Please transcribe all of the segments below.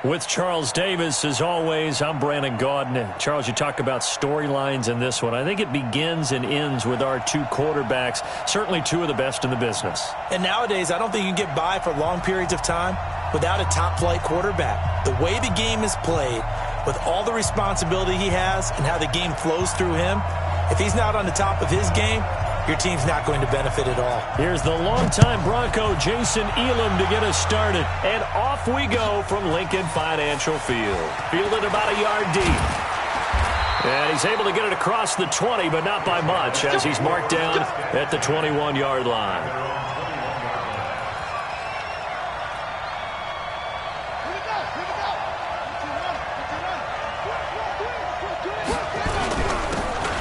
With Charles Davis, as always, I'm Brandon Gaudin. Charles, you talk about storylines in this one. I think it begins and ends with our two quarterbacks, certainly two of the best in the business. And nowadays, I don't think you can get by for long periods of time without a top-flight quarterback. The way the game is played, with all the responsibility he has and how the game flows through him, if he's not on the top of his game, your team's not going to benefit at all. Here's the longtime Bronco, Jason Elam, to get us started. And off we go from Lincoln Financial Field. Fielded about a yard deep. And he's able to get it across the 20, but not by much, as he's marked down at the 21-yard line.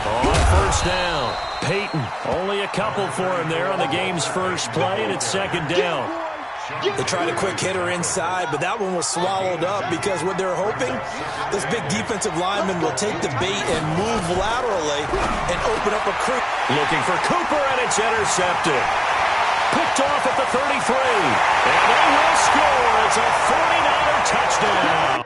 On first down, Peyton, only a couple for him there on the game's first play, and it's second down. They tried a quick hitter inside, but that one was swallowed up because what they're hoping, this big defensive lineman will take the bait and move laterally and open up a creek. Looking for Cooper, and it's intercepted. Picked off at the 33, and they will score. It's a 49er touchdown.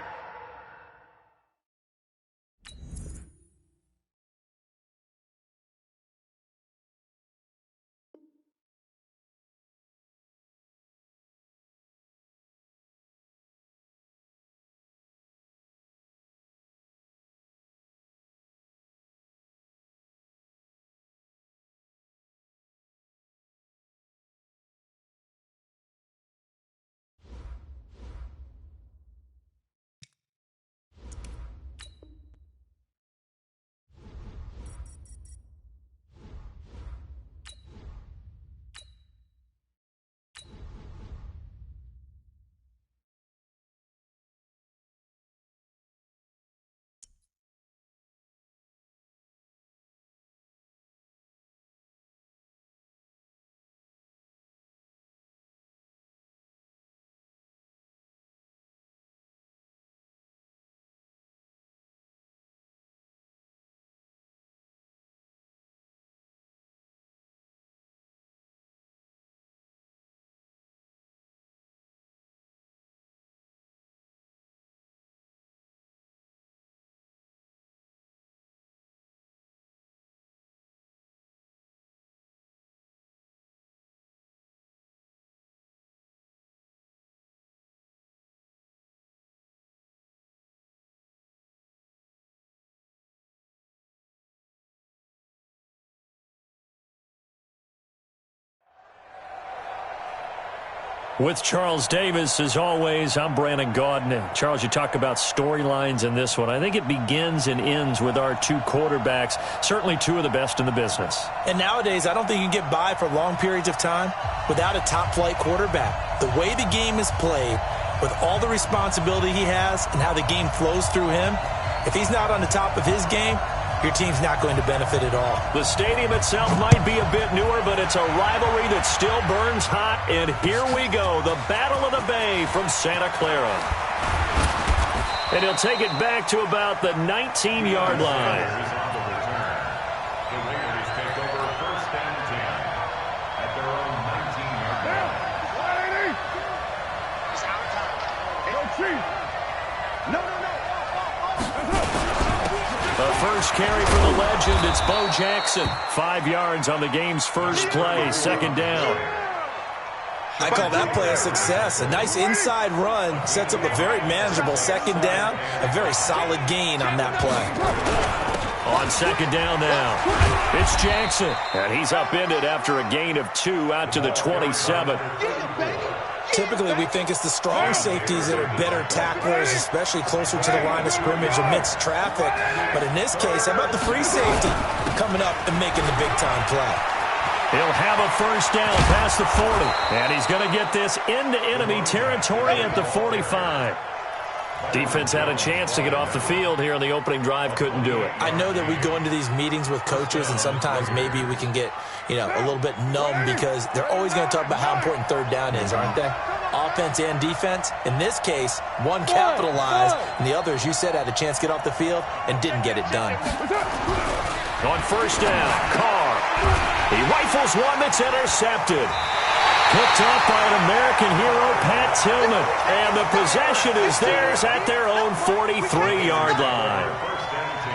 With Charles Davis, as always, I'm Brandon Gaudin. Charles, you talk about storylines in this one. I think it begins and ends with our two quarterbacks, certainly two of the best in the business. And nowadays, I don't think you can get by for long periods of time without a top-flight quarterback. The way the game is played, with all the responsibility he has and how the game flows through him, if he's not on the top of his game, your team's not going to benefit at all. The stadium itself might be a bit newer, but it's a rivalry that still burns hot. And here we go, the Battle of the Bay from Santa Clara. And he'll take it back to about the 19-yard line. The first carry for the legend, it's Bo Jackson. 5 yards on the game's first play, second down. I call that play a success. A nice inside run sets up a very manageable second down, a very solid gain on that play. On second down now, it's Jackson, and he's upended after a gain of 2 out to the 27. Typically, we think it's the strong safeties that are better tacklers, especially closer to the line of scrimmage amidst traffic. But in this case, how about the free safety coming up and making the big-time play? He'll have a first down past the 40, and he's going to get this into enemy territory at the 45. Defense had a chance to get off the field here on the opening drive, couldn't do it. I know that we go into these meetings with coaches, and sometimes maybe we can get, a little bit numb because they're always going to talk about how important third down is, aren't they? Offense and defense. In this case, one capitalized, and the other, as you said, had a chance to get off the field and didn't get it done. On first down, Carr. He rifles one that's intercepted. Picked up by an American hero, Pat Tillman. And the possession is theirs at their own 43-yard line.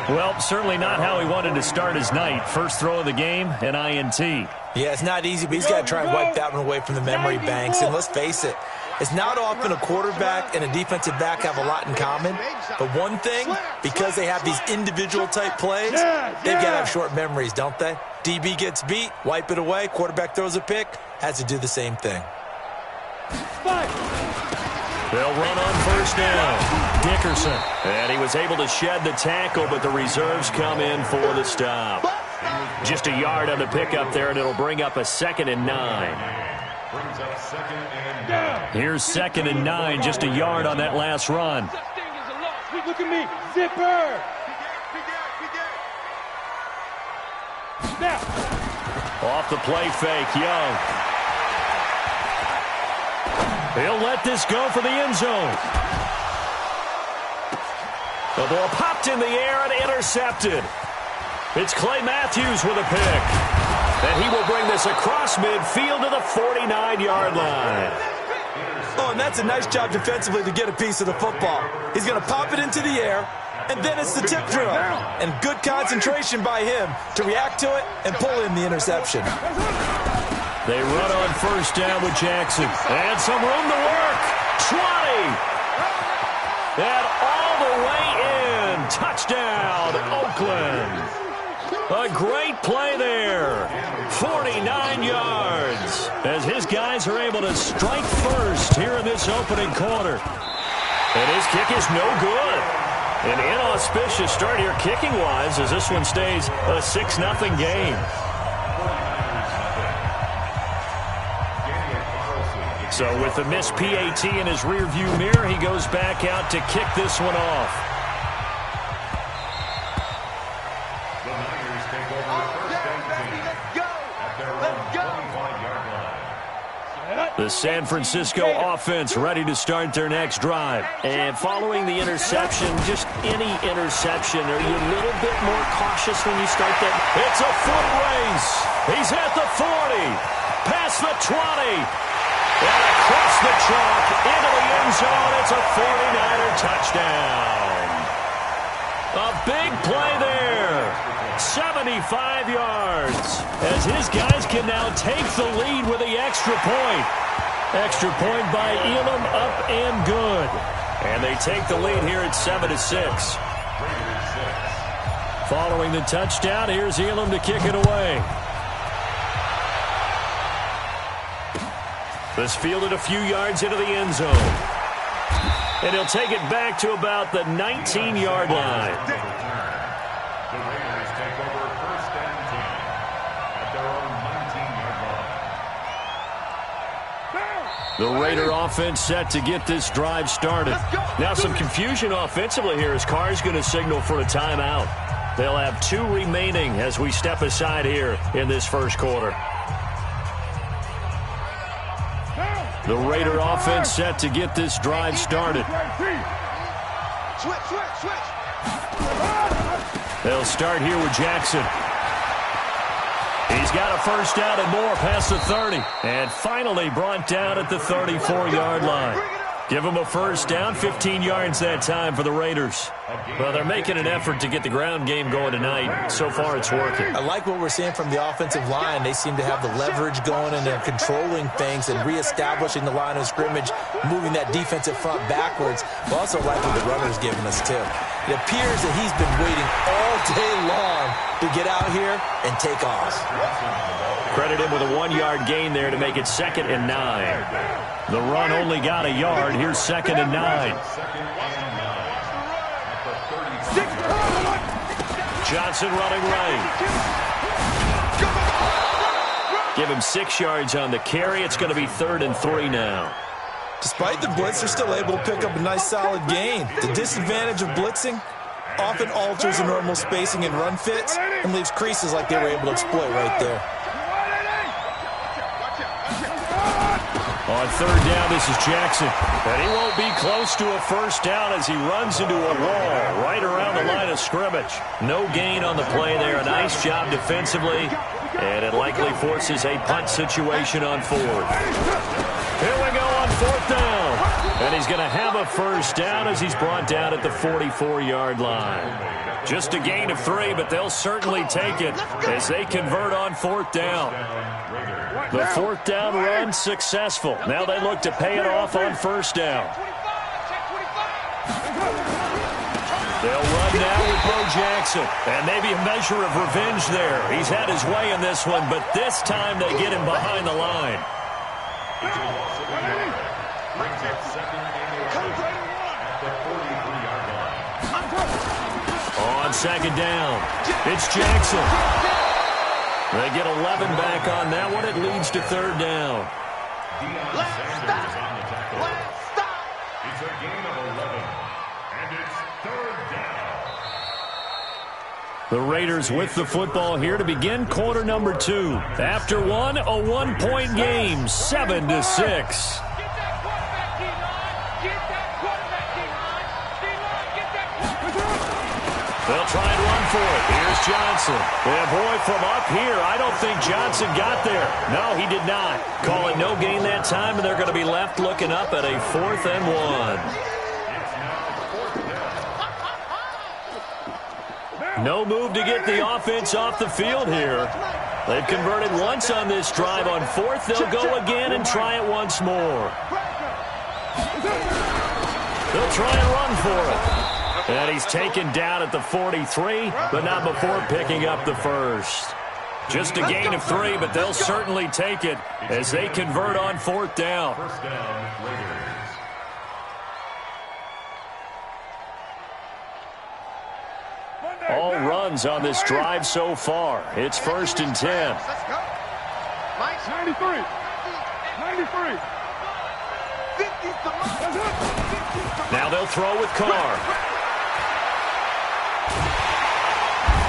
Well, certainly not how he wanted to start his night. First throw of the game, an INT. Yeah, it's not easy, but he's got to try and wipe that one away from the memory banks. And let's face it, it's not often a quarterback and a defensive back have a lot in common. But one thing, because they have these individual type plays, they've got to have short memories, don't they? DB gets beat, wipe it away, quarterback throws a pick, has to do the same thing. They'll run on first down. Dickerson. And he was able to shed the tackle, but the reserves come in for the stop. Just a yard on the pickup there, and it'll bring up a 2nd and 9. Here's 2nd and 9, just a yard on that last run. Look at me, zipper. Off the play fake, Young. He'll let this go for the end zone. The ball popped in the air and intercepted. It's Clay Matthews with a pick. And he will bring this across midfield to the 49-yard line. Oh, and that's a nice job defensively to get a piece of the football. He's going to pop it into the air, and then it's the tip drill. And good concentration by him to react to it and pull in the interception. They run on first down with Jackson. And some room to work. 20. And all the way in. Touchdown, Oakland. A great play there. 49 yards. As his guys are able to strike first here in this opening quarter. And his kick is no good. An inauspicious start here kicking-wise as this one stays a 6-0 game. So with the missed PAT in his rearview mirror, he goes back out to kick this one off. The San Francisco offense ready to start their next drive. And following the interception, just any interception, are you a little bit more cautious when you start that? It's a foot race. He's at the 40, past the 20, and across the chalk into the end zone. It's a 49er touchdown. A big play there. 75 yards. As his guys can now take the lead with the extra point. Extra point by Elam, up and good. And they take the lead here at 7-6. Following the touchdown, here's Elam to kick it away. This fielded a few yards into the end zone. And he'll take it back to about the 19-yard line. The Raider offense set to get this drive started. Now some confusion offensively here as Carr's going to signal for a timeout. They'll have 2 remaining as we step aside here in this first quarter. The Raider offense set to get this drive started. They'll start here with Jackson. He's got a first down and more past the 30. And finally brought down at the 34-yard line. Give him a first down, 15 yards that time for the Raiders. Well, they're making an effort to get the ground game going tonight. So far, it's working. I like what we're seeing from the offensive line. They seem to have the leverage going, and they're controlling things and reestablishing the line of scrimmage, moving that defensive front backwards. But also like what the runner's giving us, too. It appears that he's been waiting all day long to get out here and take off. Credit him with a 1-yard gain there to make it 2nd and 9. The run only got a yard. Here's 2nd and 9. Johnson running right. Give him 6 yards on the carry. It's going to be 3rd and 3 now. Despite the blitz, they're still able to pick up a nice solid gain. The disadvantage of blitzing often alters the normal spacing and run fits and leaves creases like they were able to exploit right there. On 3rd down, this is Jackson. And he won't be close to a first down as he runs into a wall right around the line of scrimmage. No gain on the play there. A nice job defensively. And it likely forces a punt situation on fourth. Here we go on fourth down. And he's going to have a first down as he's brought down at the 44-yard line. Just a gain of 3, but they'll certainly take it as they convert on fourth down. The fourth down run successful. Now they look to pay it off on first down. They'll run now with Bo Jackson. And maybe a measure of revenge there. He's had his way in this one, but this time they get him behind the line. On second down, it's Jackson. They get 11 back on that one. It leads to third down. Last stop. It's a gain of 11, and it's third down. The Raiders with the football here to begin quarter number 2. After one, a one-point game, 7-6. They'll try and run for it. Here's Johnson. And boy, from up here, I don't think Johnson got there. No, he did not. Call it no gain that time, and they're going to be left looking up at a 4th and 1. No move to get the offense off the field here. They've converted once on this drive. On 4th, they'll go again and try it once more. They'll try and run for it. And he's taken down at the 43, but not before picking up the first. Just a gain of 3, but they'll certainly take it as they convert on fourth down. First down, Raiders. All runs on this drive so far. It's 1st and 10. Let's go. 93. 93. Now they'll throw with Carr.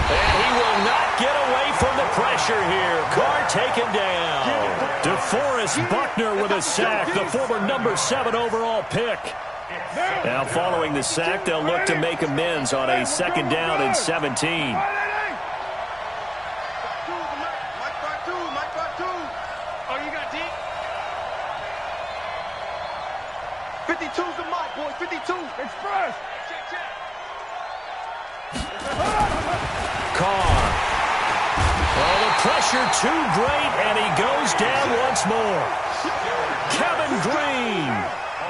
And he will not get away from the pressure here. Carr taken down. DeForest Buckner with a sack, the former number 7 overall pick. Now following the sack, they'll look to make amends on a 2nd down and 17. Oh, you got deep? 52's the mic, boy. 52. Express. Carr. Oh, the pressure too great, and he goes down once more. Kevin Green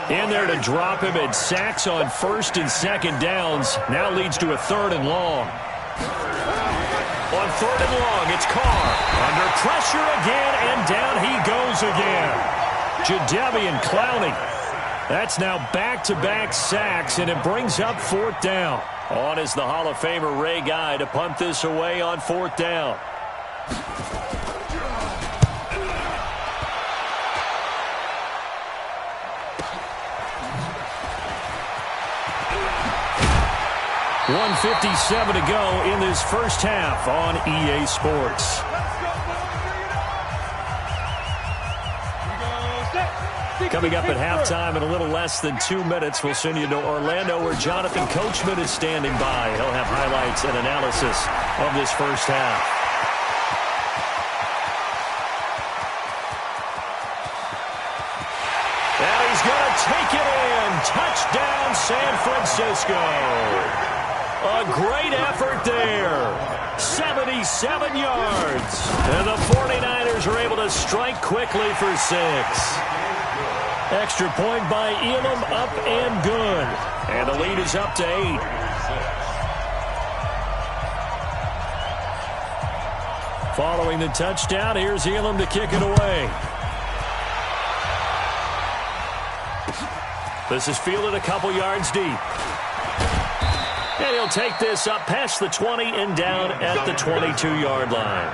in there to drop him at sacks on 1st and 2nd downs. Now leads to a 3rd and long. On 3rd and long, it's Carr. Under pressure again, and down he goes again. Jadeveon Clowney. That's now back-to-back sacks, and it brings up 4th down. On is the Hall of Famer Ray Guy to punt this away on 4th down. .157 to go in this first half on EA Sports. Coming up at halftime in a little less than 2 minutes, we'll send you to Orlando where Jonathan Coachman is standing by. He'll have highlights and analysis of this first half. And he's going to take it in. Touchdown, San Francisco. A great effort there. 77 yards. And the 49ers are able to strike quickly for 6. Extra point by Elam, up and good. And the lead is up to 8. Following the touchdown, here's Elam to kick it away. This is fielded a couple yards deep. And he'll take this up past the 20 and down at the 22-yard line.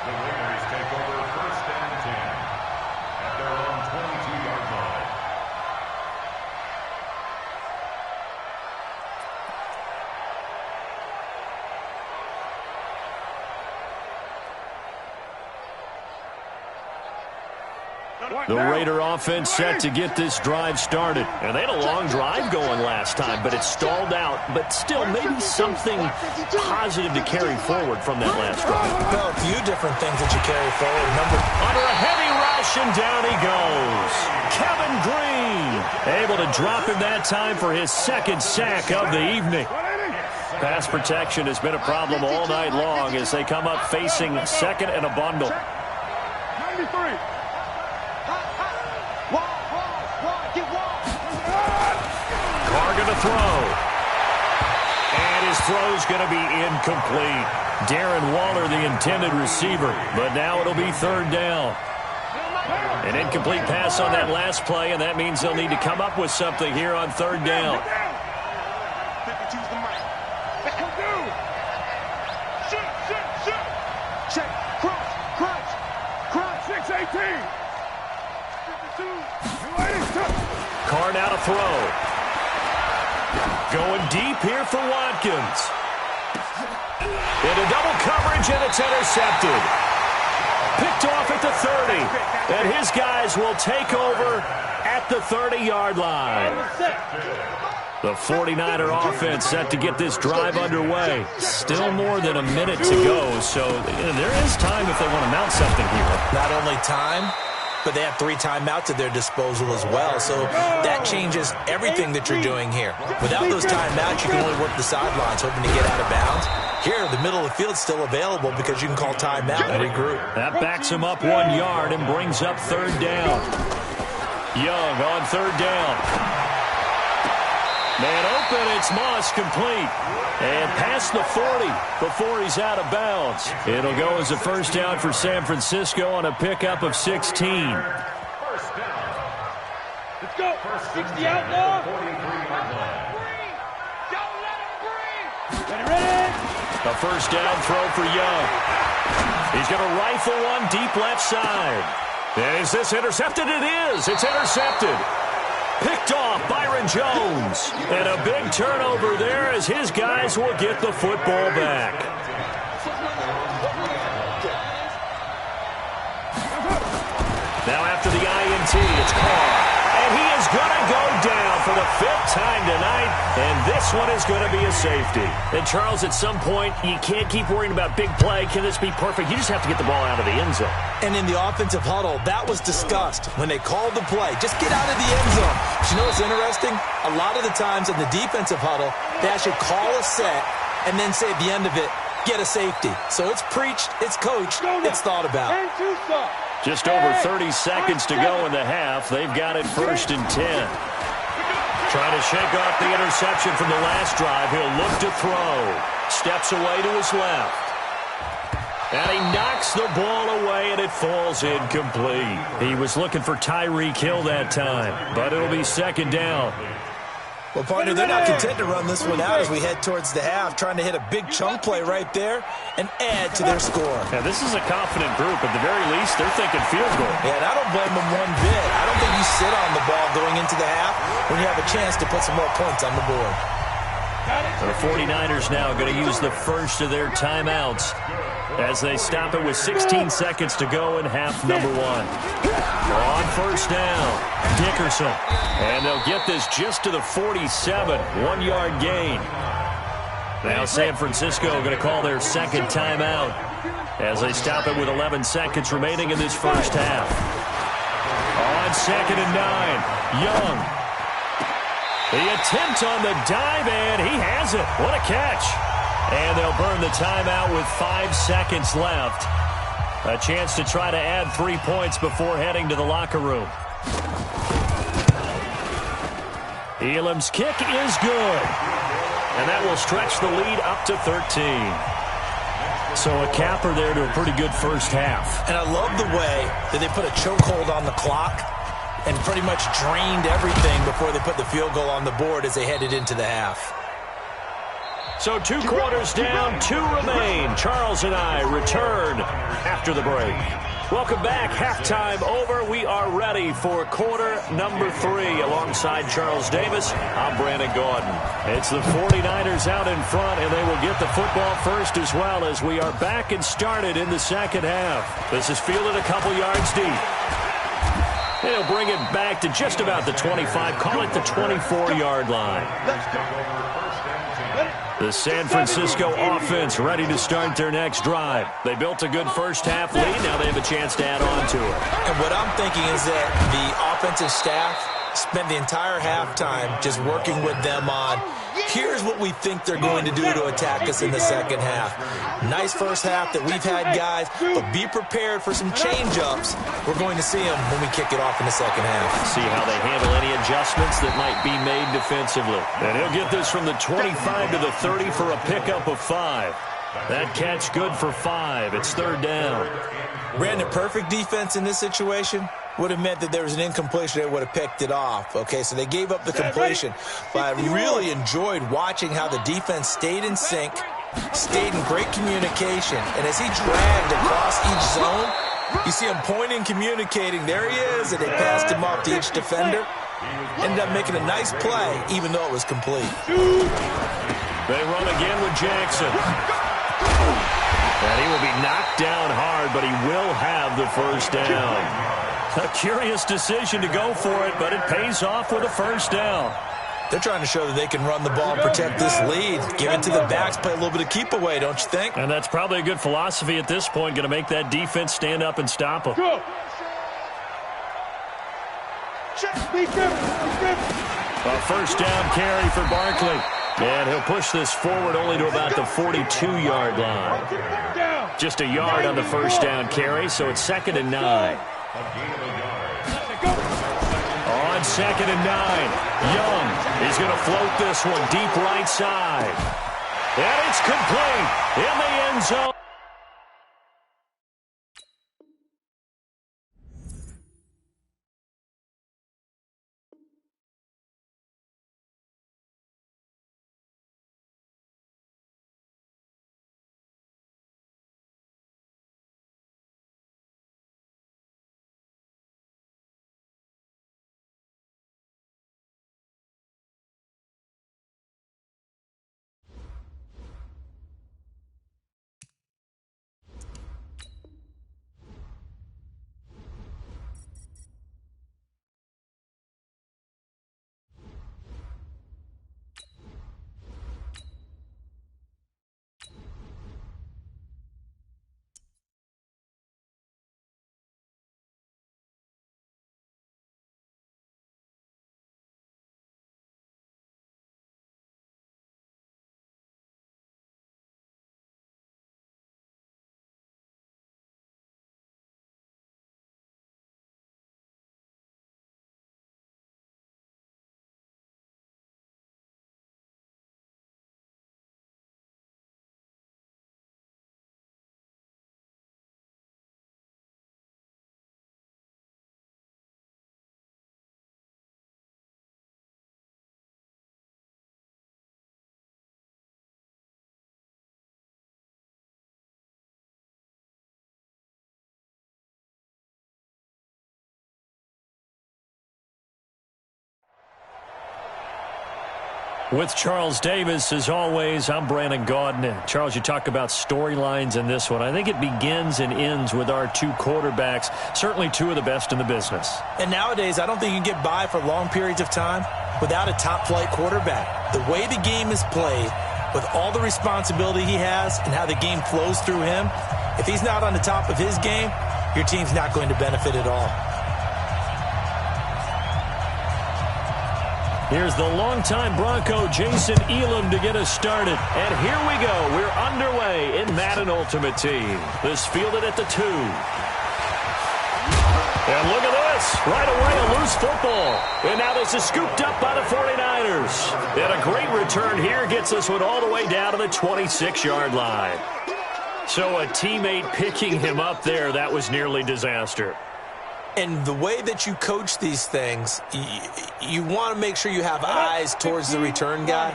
The Raiders take over 1st and 10 at their own 22-yard line. The Raider offense set to get this drive started. And they had a long drive going last time, but it stalled out. But still, maybe something positive to carry forward from that last drive. Well, a few different things that you carry forward. Under a heavy rush, and down he goes. Kevin Green able to drop him that time for his second sack of the evening. Pass protection has been a problem all night long as they come up facing second and a bundle. 93. Carr going to throw. And his throw's going to be incomplete. Darren Waller, the intended receiver, but now it'll be third down. An incomplete pass on that last play, and that means they'll need to come up with something here on third down. Carr now to throw. Going deep here for Watkins. Into double coverage, and it's intercepted. Picked off at the 30. And his guys will take over at the 30-yard line. The 49er offense set to get this drive underway. Still more than a minute to go, so there is time if they want to mount something here. Not only time, but they have 3 timeouts at their disposal as well, so that changes everything that you're doing here. Without those timeouts, you can only work the sidelines, hoping to get out of bounds. Here, the middle of the field is still available because you can call timeout and regroup. That backs him up 1 yard and brings up third down. Young on third down. Man open, it's Moss complete. And past the 40 before he's out of bounds. It'll go as a first down for San Francisco on a pickup of 16. Let's go. 60 out now. Ready. A first down throw for Young. He's going to rifle one deep left side. And is this intercepted? It is. It's intercepted. Picked off Byron Jones. And a big turnover there as his guys will get the football back. Now after the INT, it's Carr. And he is going to go down for the 5th time tonight. And this one is going to be a safety. And Charles, at some point, you can't keep worrying about big play. Can this be perfect? You just have to get the ball out of the end zone. And in the offensive huddle, that was discussed when they called the play. Just get out of the end zone. But you know what's interesting? A lot of the times in the defensive huddle, they actually call a set and then say at the end of it, get a safety. So it's preached, it's coached, it's thought about. Just over 30 seconds to go in the half. They've got it 1st and 10. Trying to shake off the interception from the last drive. He'll look to throw. Steps away to his left. And he knocks the ball away, and it falls incomplete. He was looking for Tyreek Hill that time, but it'll be 2nd down. Well, partner, they're not content to run this one out as we head towards the half, trying to hit a big chunk play right there and add to their score. Yeah, this is a confident group. At the very least, they're thinking field goal. Yeah, and I don't blame them one bit. I don't think you sit on the ball going into the half when you have a chance to put some more points on the board. The 49ers now going to use the first of their timeouts as they stop it with 16 seconds to go in half number 1. On first down, Dickerson. And they'll get this just to the 47, 1-yard gain. Now San Francisco going to call their 2nd timeout as they stop it with 11 seconds remaining in this first half. On 2nd and 9, Young. The attempt on the dive, and he has it. What a catch. And they'll burn the timeout with 5 seconds left. A chance to try to add 3 points before heading to the locker room. Elam's kick is good. And that will stretch the lead up to 13. So a capper there to a pretty good first half. And I love the way that they put a chokehold on the clock and pretty much drained everything before they put the field goal on the board as they headed into the half. So 2 quarters down, 2 remain. Charles and I return after the break. Welcome back. Halftime over. We are ready for quarter number 3. Alongside Charles Davis, I'm Brandon Gordon. It's the 49ers out in front, and they will get the football first as well as we are back and started in the second half. This is fielded a couple yards deep. And he'll bring it back to just about the 25, call it the 24-yard line. The San Francisco offense ready to start their next drive. They built a good first-half lead. Now they have a chance to add on to it. And what I'm thinking is that the offensive staff spent the entire halftime just working with them on, here's what we think they're going to do to attack us in the second half. Nice first half that we've had, guys, but be prepared for some change-ups. We're going to see them when we kick it off in the second half. See how they handle any adjustments that might be made defensively. And he'll get this from the 25 to the 30 for a pickup of 5. That catch good for 5. It's third down. Brandon, perfect defense in this situation would have meant that there was an incompletion. They would have picked it off. Okay, so they gave up the completion. But I really enjoyed watching how the defense stayed in sync, stayed in great communication. And as he dragged across each zone, you see him pointing, communicating. There he is, and they passed him off to each defender. Ended up making a nice play, even though it was complete. They run again with Jackson. And he will be knocked down hard, but he will have the first down. A curious decision to go for it, but it pays off with a first down. They're trying to show that they can run the ball and protect this lead. Give it to the backs, play a little bit of keep away, don't you think? And that's probably a good philosophy at this point, going to make that defense stand up and stop them. A first down carry for Barkley. And he'll push this forward only to about the 42-yard line. Just a yard on the first down carry, so it's 2nd and 9. On 2nd and 9, Young is going to float this one deep right side. And it's complete in the end zone. With Charles Davis, as always, I'm Brandon Gaudin. Charles, you talk about storylines in this one. I think it begins and ends with our two quarterbacks, certainly two of the best in the business. And nowadays, I don't think you can get by for long periods of time without a top-flight quarterback. The way the game is played, with all the responsibility he has and how the game flows through him, if he's not on the top of his game, your team's not going to benefit at all. Here's the longtime Bronco, Jason Elam, to get us started. And here we go. We're underway in Madden Ultimate Team. This fielded at the 2. And look at this. Right away, a loose football. And now this is scooped up by the 49ers. And a great return here gets this one all the way down to the 26-yard line. So a teammate picking him up there, that was nearly disaster. And the way that you coach these things, you want to make sure you have eyes towards the return guy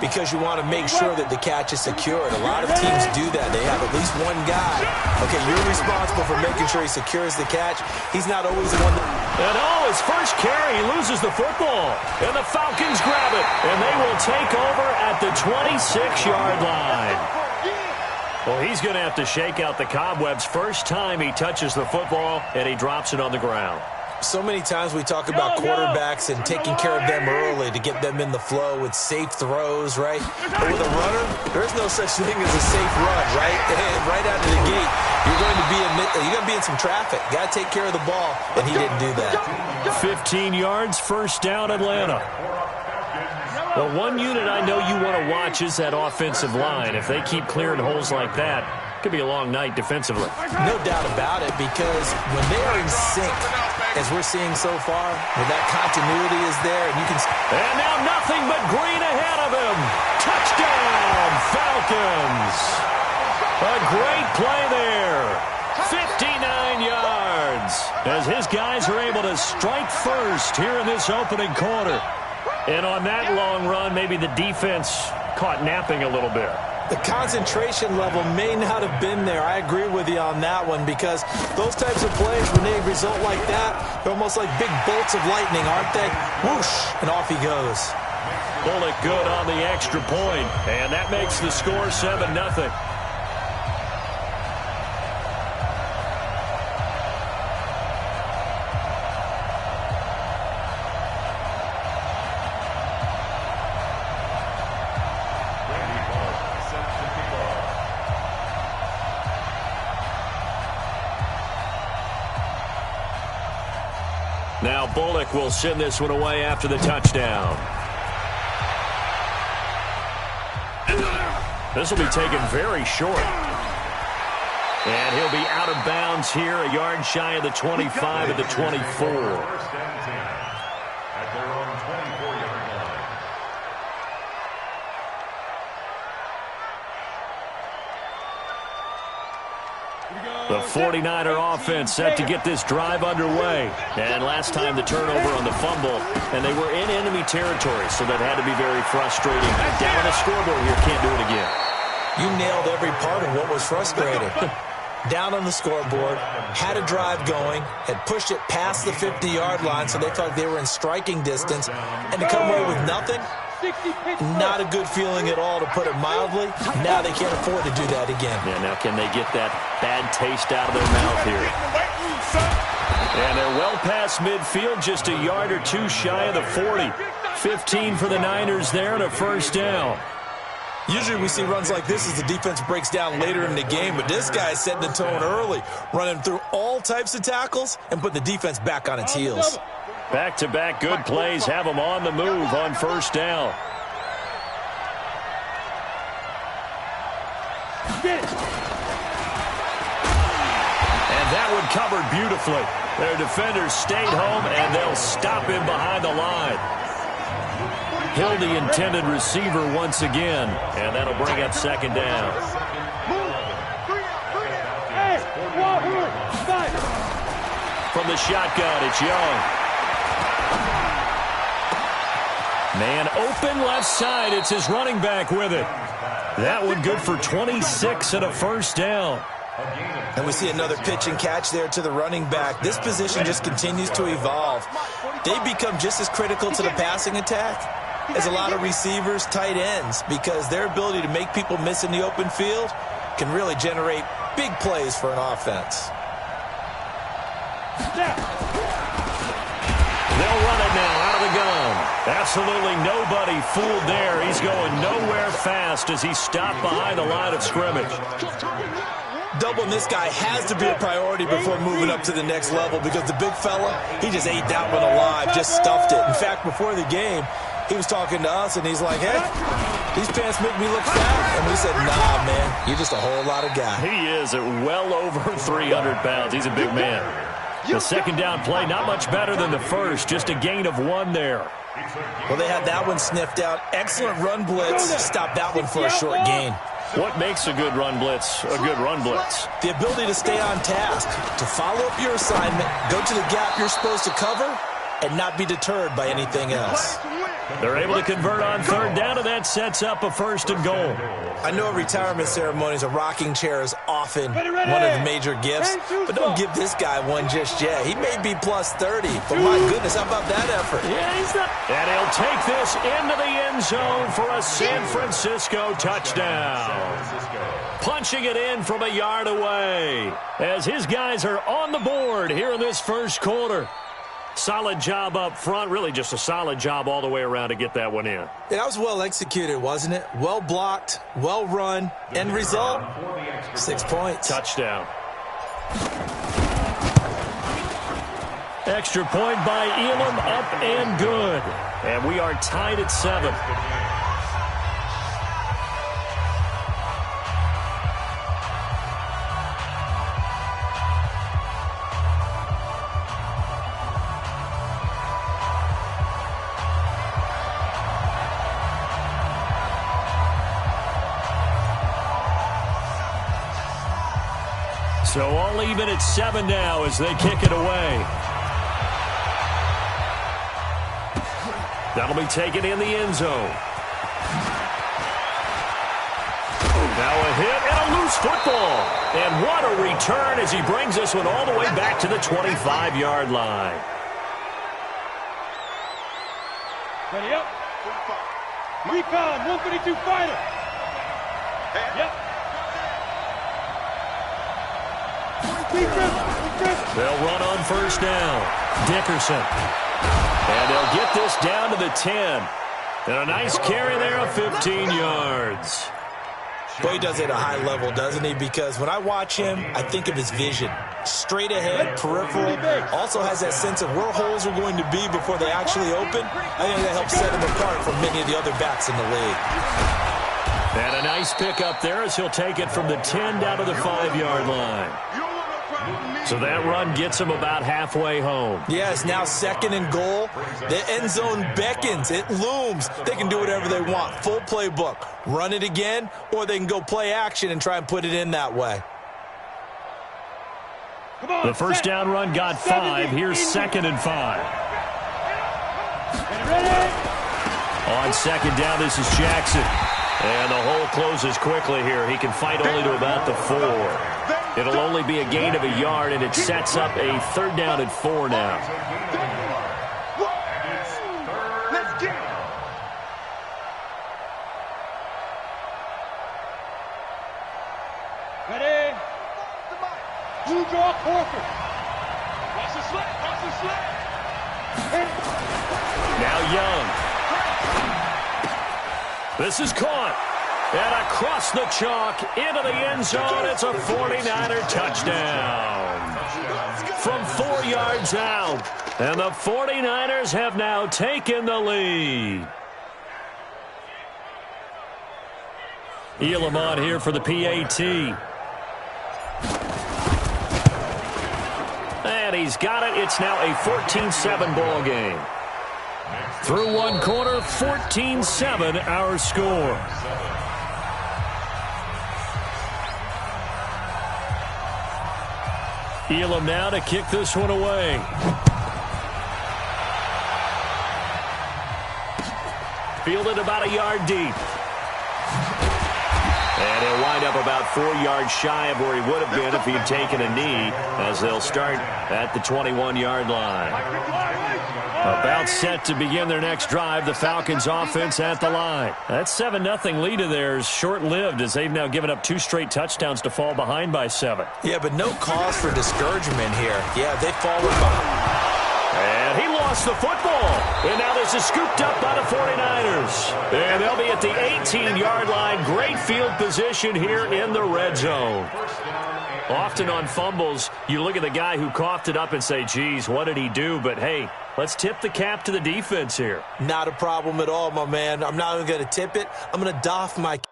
because you want to make sure that the catch is secured. A lot of teams do that. They have at least one guy. Okay, you're responsible for making sure he secures the catch. He's not always the one that... And his first carry, he loses the football. And the Falcons grab it. And they will take over at the 26-yard line. Well, he's going to have to shake out the cobwebs first time he touches the football, and he drops it on the ground. So many times we talk about quarterbacks and taking care of them early to get them in the flow with safe throws, right? But with a runner, there is no such thing as a safe run, right? Right out of the gate, you're going to be in some traffic. Got to take care of the ball, and he didn't do that. 15 yards, first down, Atlanta. Well, one unit I know you want to watch is that offensive line. If they keep clearing holes like that, it could be a long night defensively. No doubt about it, because when they are in sync, as we're seeing so far, when that continuity is there, and you can... And now nothing but green ahead of him. Touchdown, Falcons. A great play there. 59 yards. As his guys are able to strike first here in this opening quarter. And on that long run, maybe the defense caught napping a little bit. The concentration level may not have been there. I agree with you on that one, because those types of plays, when they result like that, they're almost like big bolts of lightning, aren't they? Whoosh, and off he goes. Bullock good on the extra point, and that makes the score 7-0. Now Bullock will send this one away after the touchdown. This will be taken very short. And he'll be out of bounds here, a yard shy of the 25 at the 24. First and 10 at their own 24-yard line. The 49er offense set to get this drive underway. And last time the turnover on the fumble, and they were in enemy territory, so that had to be very frustrating. Down on the scoreboard here, can't do it again. You nailed every part of what was frustrating. Down on the scoreboard, had a drive going, had pushed it past the 50-yard line, so they felt they were in striking distance, and to come away with nothing, not a good feeling at all, to put it mildly. Now they can't afford to do that again. Yeah, now can they get that bad taste out of their mouth here? And they're well past midfield, just a yard or two shy of the 40. 15 for the Niners there and a first down. Usually we see runs like this as the defense breaks down later in the game, but this guy's setting the tone early, running through all types of tackles and put the defense back on its heels. Back-to-back good plays have them on the move on first down. And that one covered beautifully. Their defenders stayed home, and they'll stop him behind the line. Hill, the intended receiver once again, and that'll bring up second down. From the shotgun, it's Young. Man open left side. It's his running back with it. That one good for 26 and a first down. And we see another pitch and catch there to the running back. This position just continues to evolve. They become just as critical to the passing attack as a lot of receivers, tight ends, because their ability to make people miss in the open field can really generate big plays for an offense. They'll run it now out of the gun. Absolutely nobody fooled there. He's going nowhere fast as he stopped behind the line of scrimmage. Doubling this guy has to be a priority before moving up to the next level, because the big fella, he just ate that one alive, just stuffed it. In fact, before the game, he was talking to us, and he's like, hey, these pants make me look fat. And we said, nah, man, you're just a whole lot of guy. He is at well over 300 pounds. He's a big man. The second down play, not much better than the first, just a gain of 1 there. Well, they had that one sniffed out. Excellent run blitz. Stop that one for a short gain. What makes a good run blitz a good run blitz? The ability to stay on task, to follow up your assignment, go to the gap you're supposed to cover, and not be deterred by anything else. They're able to convert on third down, and that sets up a first and goal. I know at retirement ceremonies, a rocking chair is often one of the major gifts, but don't give this guy one just yet. He may be plus 30, but my goodness, how about that effort? Yeah, he's not. And he'll take this into the end zone for a San Francisco touchdown. Punching it in from a yard away as his guys are on the board here in this first quarter. Solid job up front, really just a solid job all the way around to get that one in. Yeah, that was well executed, wasn't it? Well blocked, well run. End result, 6 points. Touchdown. Extra point by Elam, up and good. And we are tied at 7. So all even at 7 now as they kick it away. That'll be taken in the end zone. Now a hit and a loose football. And what a return as he brings this one all the way back to the 25-yard line. Ready up. Recon, 152 fighter. Yep. They'll run on first down. Dickerson. And they'll get this down to the 10. And a nice carry there of 15 yards. Boy, he does it at a high level, doesn't he? Because when I watch him, I think of his vision. Straight ahead, peripheral. Also has that sense of where holes are going to be before they actually open. I think that helps set him apart from many of the other backs in the league. And a nice pickup there as he'll take it from the 10 down to the 5-yard line. So that run gets him about halfway home. Yes, now 2nd and goal. The end zone beckons. It looms. They can do whatever they want. Full playbook. Run it again, or they can go play action and try and put it in that way. The first down run got 5. Here's 2nd and 5. On 2nd down, this is Jackson. And the hole closes quickly here. He can fight only to about the 4. It'll only be a gain of a yard, and it sets up a 3rd down and 4 now. Let's get it. Ready? You draw Corker. Watch the slap. Watch the slap. Now Young. This is caught. And across the chalk into the end zone. It's a 49er touchdown. From 4 yards out. And the 49ers have now taken the lead. Elam on here for the PAT. And he's got it. It's now a 14-7 ball game. Through one quarter, 14-7 our score. Elam now to kick this one away. Fielded about a yard deep. And he'll wind up about 4 yards shy of where he would have been if he'd taken a knee, as they'll start at the 21-yard line. About set to begin their next drive, the Falcons offense at the line. That 7-0 lead of theirs short-lived as they've now given up 2 straight touchdowns to fall behind by 7. Yeah, but no cause for discouragement here. Yeah, they've fallen behind. And he lost the football. And now this is scooped up by the 49ers. And they'll be at the 18-yard line. Great field position here in the red zone. Often on fumbles, you look at the guy who coughed it up and say, geez, what did he do? But, hey, let's tip the cap to the defense here. Not a problem at all, my man. I'm not even going to tip it. I'm going to doff my cap.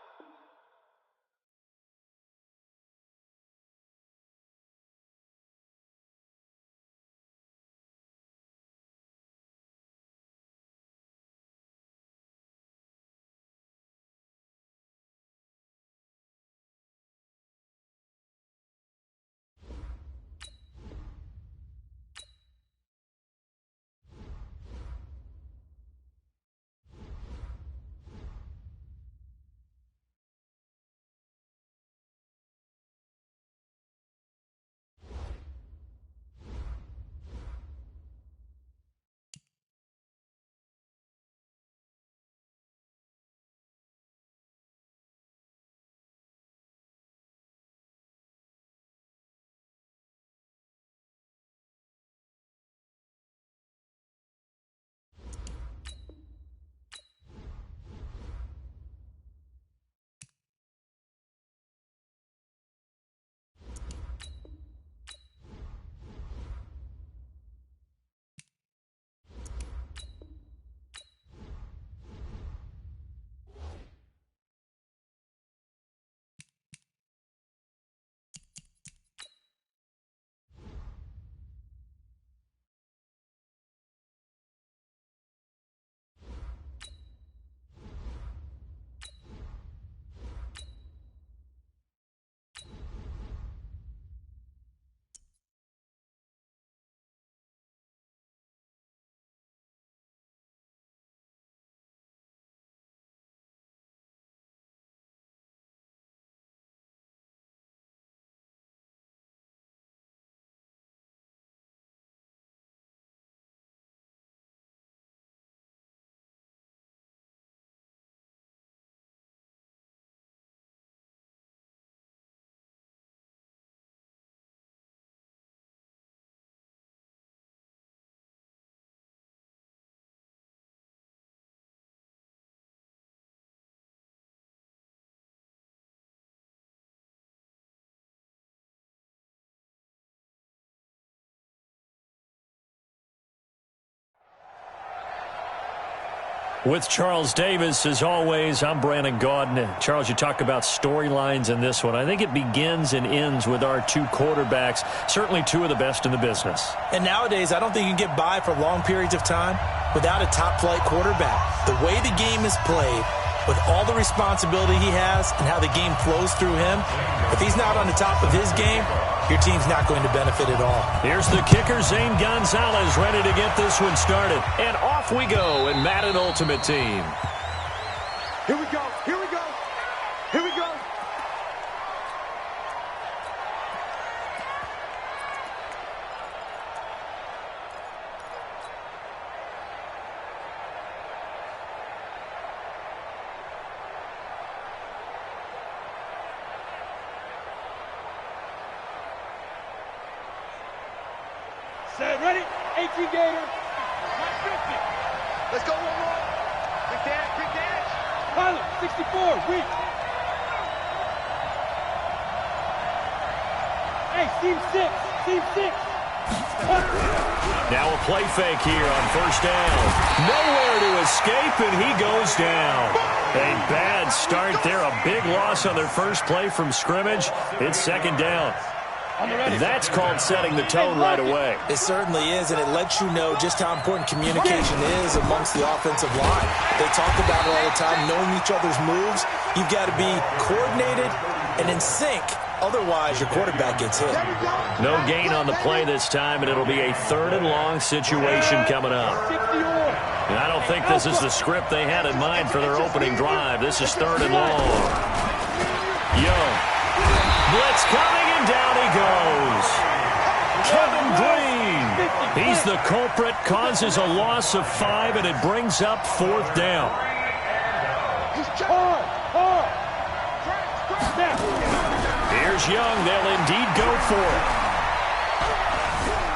With Charles Davis, as always, I'm Brandon Gaudin. Charles, you talk about storylines in this one. I think it begins and ends with our two quarterbacks, certainly two of the best in the business. And nowadays, I don't think you can get by for long periods of time without a top-flight quarterback. The way the game is played, with all the responsibility he has and how the game flows through him, if he's not on the top of his game, your team's not going to benefit at all. Here's the kicker, Zane Gonzalez, ready to get this one started. And off we go in Madden Ultimate Team. Here we go. Here we go. Here we go. Set, ready? 18 Gator. 950. Let's go, one. Quick dash. Pilot, 64, weak. Hey, seam 6. Now a play fake here on first down. Nowhere to escape, and he goes down. A bad start there. A big loss on their first play from scrimmage. It's second down. That's called setting the tone right away. It certainly is, and it lets you know just how important communication is amongst the offensive line. They talk about it all the time, knowing each other's moves. You've got to be coordinated and in sync. Otherwise, your quarterback gets hit. No gain on the play this time, and it'll be a 3rd and long situation coming up. And I don't think this is the script they had in mind for their opening drive. This is 3rd and long. Young. Blitz coming, and down he goes. Kevin Green. He's the culprit, causes a loss of 5, and it brings up 4th down. Here's Young. They'll indeed go for it.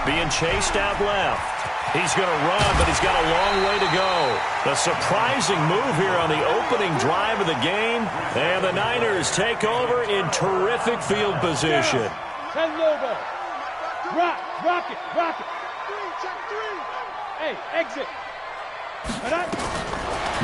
Being chased out left. He's going to run, but he's got a long way to go. A surprising move here on the opening drive of the game. And the Niners take over in terrific field position. 10 logo. Rock it. Hey, exit.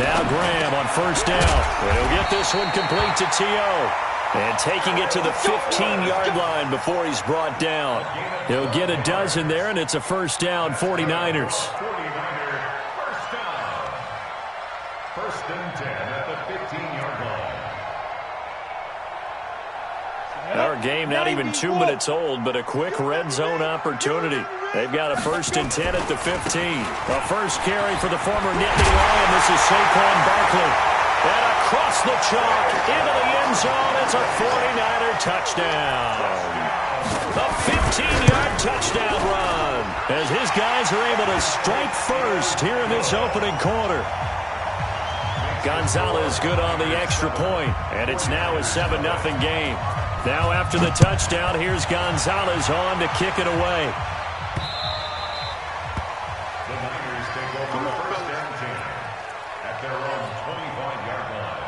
Now Graham on first down. And he'll get this one complete to T.O. And taking it to the 15-yard line before he's brought down. He'll get a dozen there, and it's a first down, 49ers. 49er, first down. 1st and 10 at the 15-yard line. Our game not even 2 minutes old, but a quick red zone opportunity. They've got a 1st and 10 at the 15. A first carry for the former Nittany Lion. This is Saquon Barkley. And across the chalk, into the end zone, it's a 49er touchdown. A 15-yard touchdown run as his guys are able to strike first here in this opening quarter. Gonzalez good on the extra point, and it's now a 7-0 game. Now after the touchdown, here's Gonzalez on to kick it away. The Niners take over the 1st and 10 at their own 25-yard line.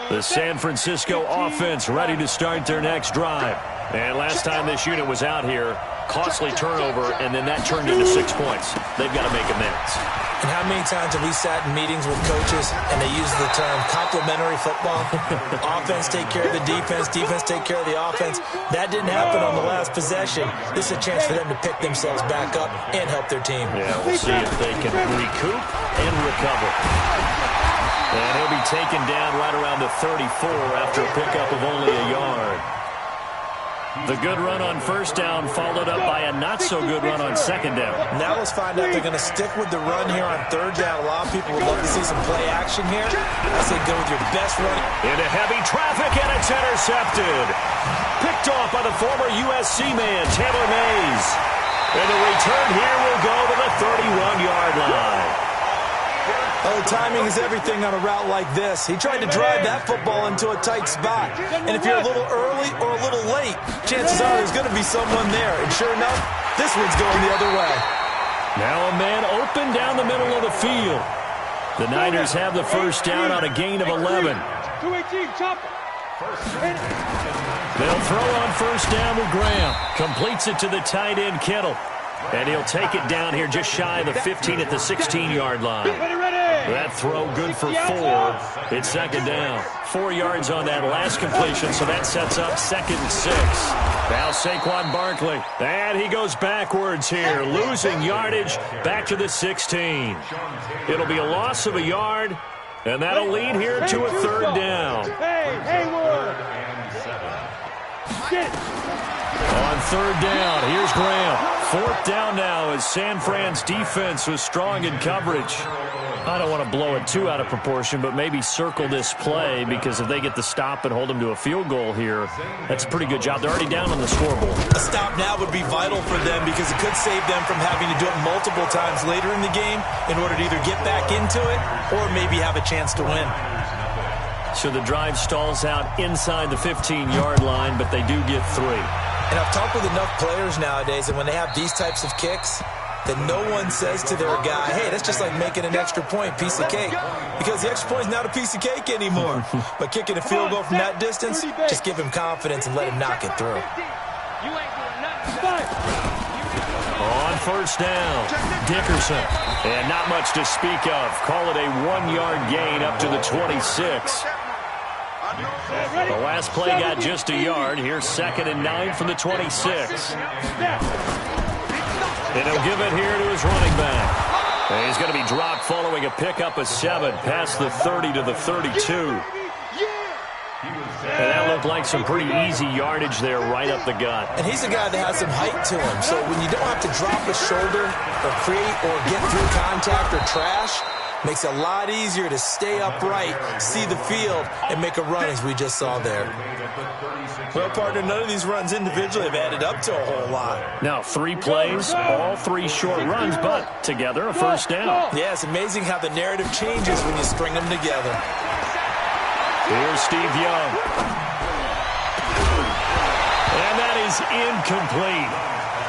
The San Francisco offense ready to start their next drive. And last time this unit was out here, costly turnover, and then that turned into 6 points. They've got to make amends. And how many times have we sat in meetings with coaches and they use the term complementary football? Offense take care of the defense, defense take care of the offense. That didn't happen on the last possession. This is a chance for them to pick themselves back up and help their team. Yeah, we'll see if they can recoup and recover. And he'll be taken down right around the 34 after a pickup of only a yard. The good run on first down followed up by a not-so-good run on second down. Now let's find out if they're going to stick with the run here on third down. A lot of people would love to see some play action here. I say go with your best run. Into heavy traffic, and it's intercepted. Picked off by the former USC man, Taylor Mays. And the return here will go to the 31-yard line. Oh, timing is everything on a route like this. He tried to drive that football into a tight spot. And if you're a little early or a little late, chances are there's going to be someone there. And sure enough, this one's going the other way. Now a man open down the middle of the field. The Niners have the first down on a gain of 11. 218, chopper. They'll throw on first down with Graham. Completes it to the tight end, Kittle. And he'll take it down here just shy of the 15 at the 16-yard line. Ready. That throw good for 4. It's second down. 4 yards on that last completion, so that sets up 2nd and 6. Now Saquon Barkley. And he goes backwards here, losing yardage back to the 16. It'll be a loss of a yard, and that'll lead here to a 3rd down. Hey, Haywood. On 3rd down, here's Graham. 4th down now as San Fran's defense was strong in coverage. I don't want to blow it too out of proportion, but maybe circle this play, because if they get the stop and hold them to a field goal here, that's a pretty good job. They're already down on the scoreboard. A stop now would be vital for them, because it could save them from having to do it multiple times later in the game in order to either get back into it or maybe have a chance to win. So the drive stalls out inside the 15-yard line, but they do get 3. And I've talked with enough players nowadays, and when they have these types of kicks, that no one says to their guy, hey, that's just like making an extra point, piece of cake. Because the extra point is not a piece of cake anymore. But kicking a field goal from that distance, just give him confidence and let him knock it through. On 1st down, Dickerson. And not much to speak of. Call it a 1-yard gain up to the 26. The last play got just a yard. Here's 2nd and 9 from the 26. And he'll give it here to his running back. And he's going to be dropped following a pickup of 7 past the 30 to the 32. And that looked like some pretty easy yardage there right up the gut. And he's a guy that has some height to him. So when you don't have to drop a shoulder or create or get through contact or trash, makes it a lot easier to stay upright, see the field, and make a run as we just saw there. Well, partner, none of these runs individually have added up to a whole lot. Now 3 plays, all 3 short runs, but together a 1st down. Yeah, it's amazing how the narrative changes when you string them together. Here's Steve Young. And that is incomplete.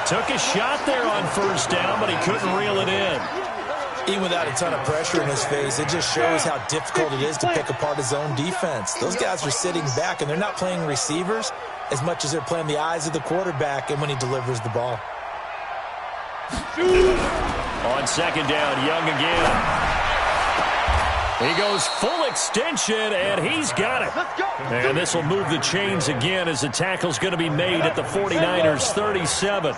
Took a shot there on 1st down, but he couldn't reel it in. Even without a ton of pressure in his face, it just shows how difficult it is to pick apart his own defense. Those guys are sitting back, and they're not playing receivers as much as they're playing the eyes of the quarterback and when he delivers the ball. On 2nd down, Young again. He goes full extension, and he's got it. And this will move the chains again as the tackle's going to be made at the 49ers' 37.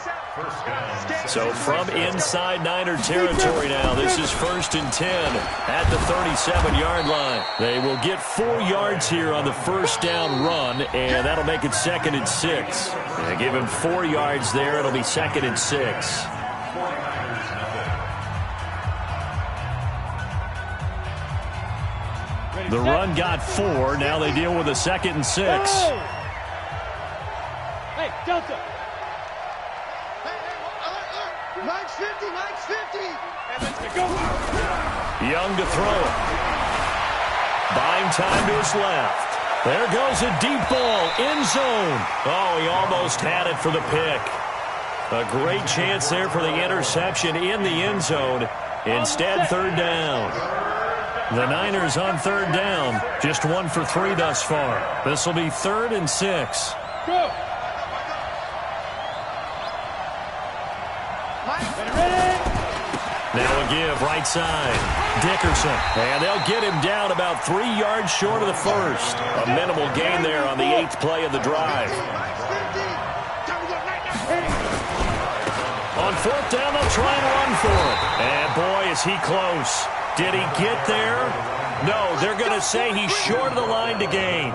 So from inside Niner territory now, this is 1st and 10 at the 37-yard line. They will get 4 yards here on the 1st down run, and that'll make it 2nd and 6. They give him 4 yards there. It'll be 2nd and 6. The run got 4. Now they deal with a 2nd and 6. Hey, Delta. 950, 950. Young to throw it. Buying time to his left. There goes a deep ball, end zone. Oh, he almost had it for the pick. A great chance there for the interception in the end zone. Instead, 3rd down. The Niners on 3rd down. Just 1 for 3 thus far. This will be 3rd and 6. Go. Now a give, right side. Dickerson. And they'll get him down about 3 yards short of the 1st. A minimal gain there on the 8th play of the drive. On 4th down, they'll try and run for it. And boy, is he close. Did he get there? No, they're going to say he's short of the line to gain.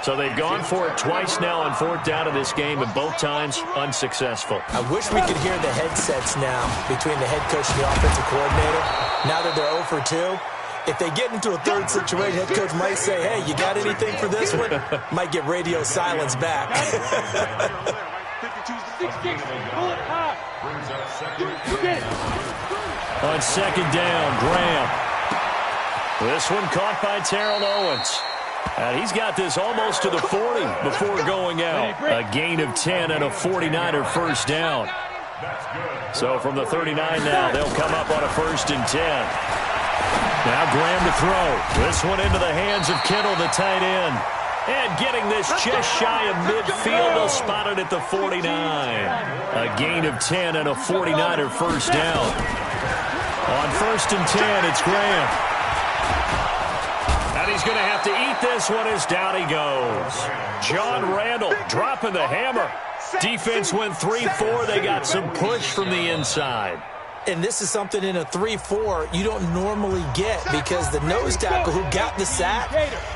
So they've gone for it twice now on 4th down in this game, and both times unsuccessful. I wish we could hear the headsets now between the head coach and the offensive coordinator. Now that they're 0 for 2, if they get into a 3rd situation, head coach might say, hey, you got anything for this one? Might get radio silence back. 6-6, pull it high. On 2nd down, Graham. This one caught by Terrell Owens. And he's got this almost to the 40 before going out. A gain of 10 and a 49er 1st down. So from the 39 now, they'll come up on a 1st and 10. Now Graham to throw. This one into the hands of Kittle, the tight end. And getting this just shy of midfield, they'll spot it at the 49. A gain of 10 and a 49er 1st down. On 1st and 10, it's Graham. And he's going to have to eat this one as down he goes. John Randall dropping the hammer. Defense went 3-4. They got some push from the inside. And this is something in a 3-4 you don't normally get because the nose tackle who got the sack,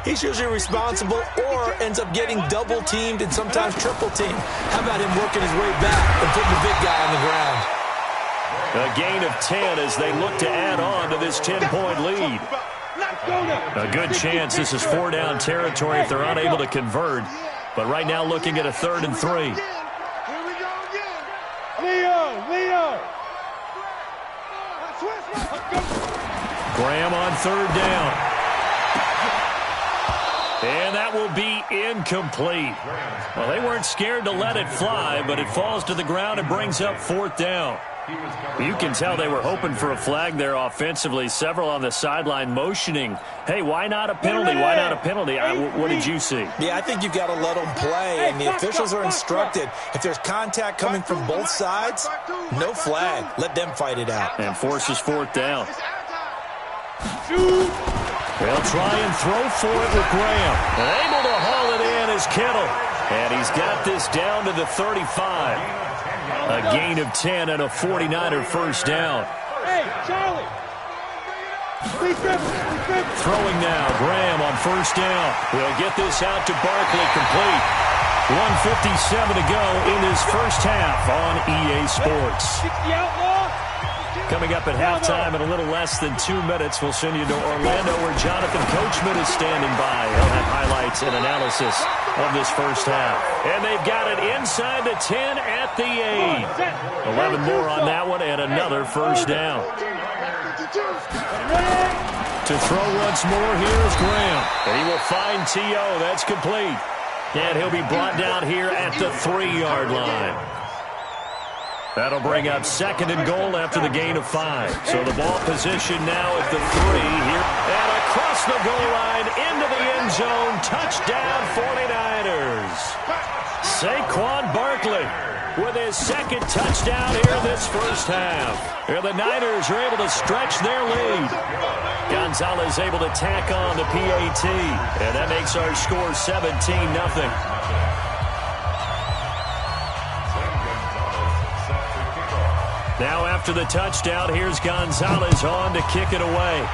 he's usually responsible or ends up getting double-teamed and sometimes triple-teamed. How about him working his way back and putting the big guy on the ground? A gain of 10 as they look to add on to this 10-point lead. A good chance this is 4-down territory if they're unable to convert. But right now looking at a 3rd and 3. Leo! Graham on 3rd down. And that will be incomplete. Well, they weren't scared to let it fly, but it falls to the ground and brings up 4th down. You can tell they were hoping for a flag there offensively. Several on the sideline motioning, hey, why not a penalty? Why not a penalty? What did you see? Yeah, I think you've got to let them play, and the officials are instructed. If there's contact coming from both sides, no flag. Let them fight it out. And forces 4th down. They'll try and throw for it with Graham. And able to haul it in is Kittle. And he's got this down to the 35. A gain of 10 and a 49er first down. Hey, Charlie. Throwing now. Graham on 1st down. He'll get this out to Barkley complete. 1:57 to go in this first half on EA Sports. Coming up at halftime in a little less than 2 minutes, we'll send you to Orlando where Jonathan Coachman is standing by. He'll have highlights and analysis of this first half. And they've got it inside the 10 at the 8. 11 more on that one and another first down. To throw once more, here is Graham. And he will find T.O. That's complete. And he'll be brought down here at the 3-yard line. That'll bring up 2nd and goal after the gain of 5. So the ball position now at the 3 here. And across the goal line into the end zone. Touchdown 49ers. Saquon Barkley with his 2nd touchdown here in this first half. Here the Niners are able to stretch their lead. Gonzalez able to tack on the PAT. And that makes our score 17-0. Now after the touchdown, here's Gonzalez on to kick it away.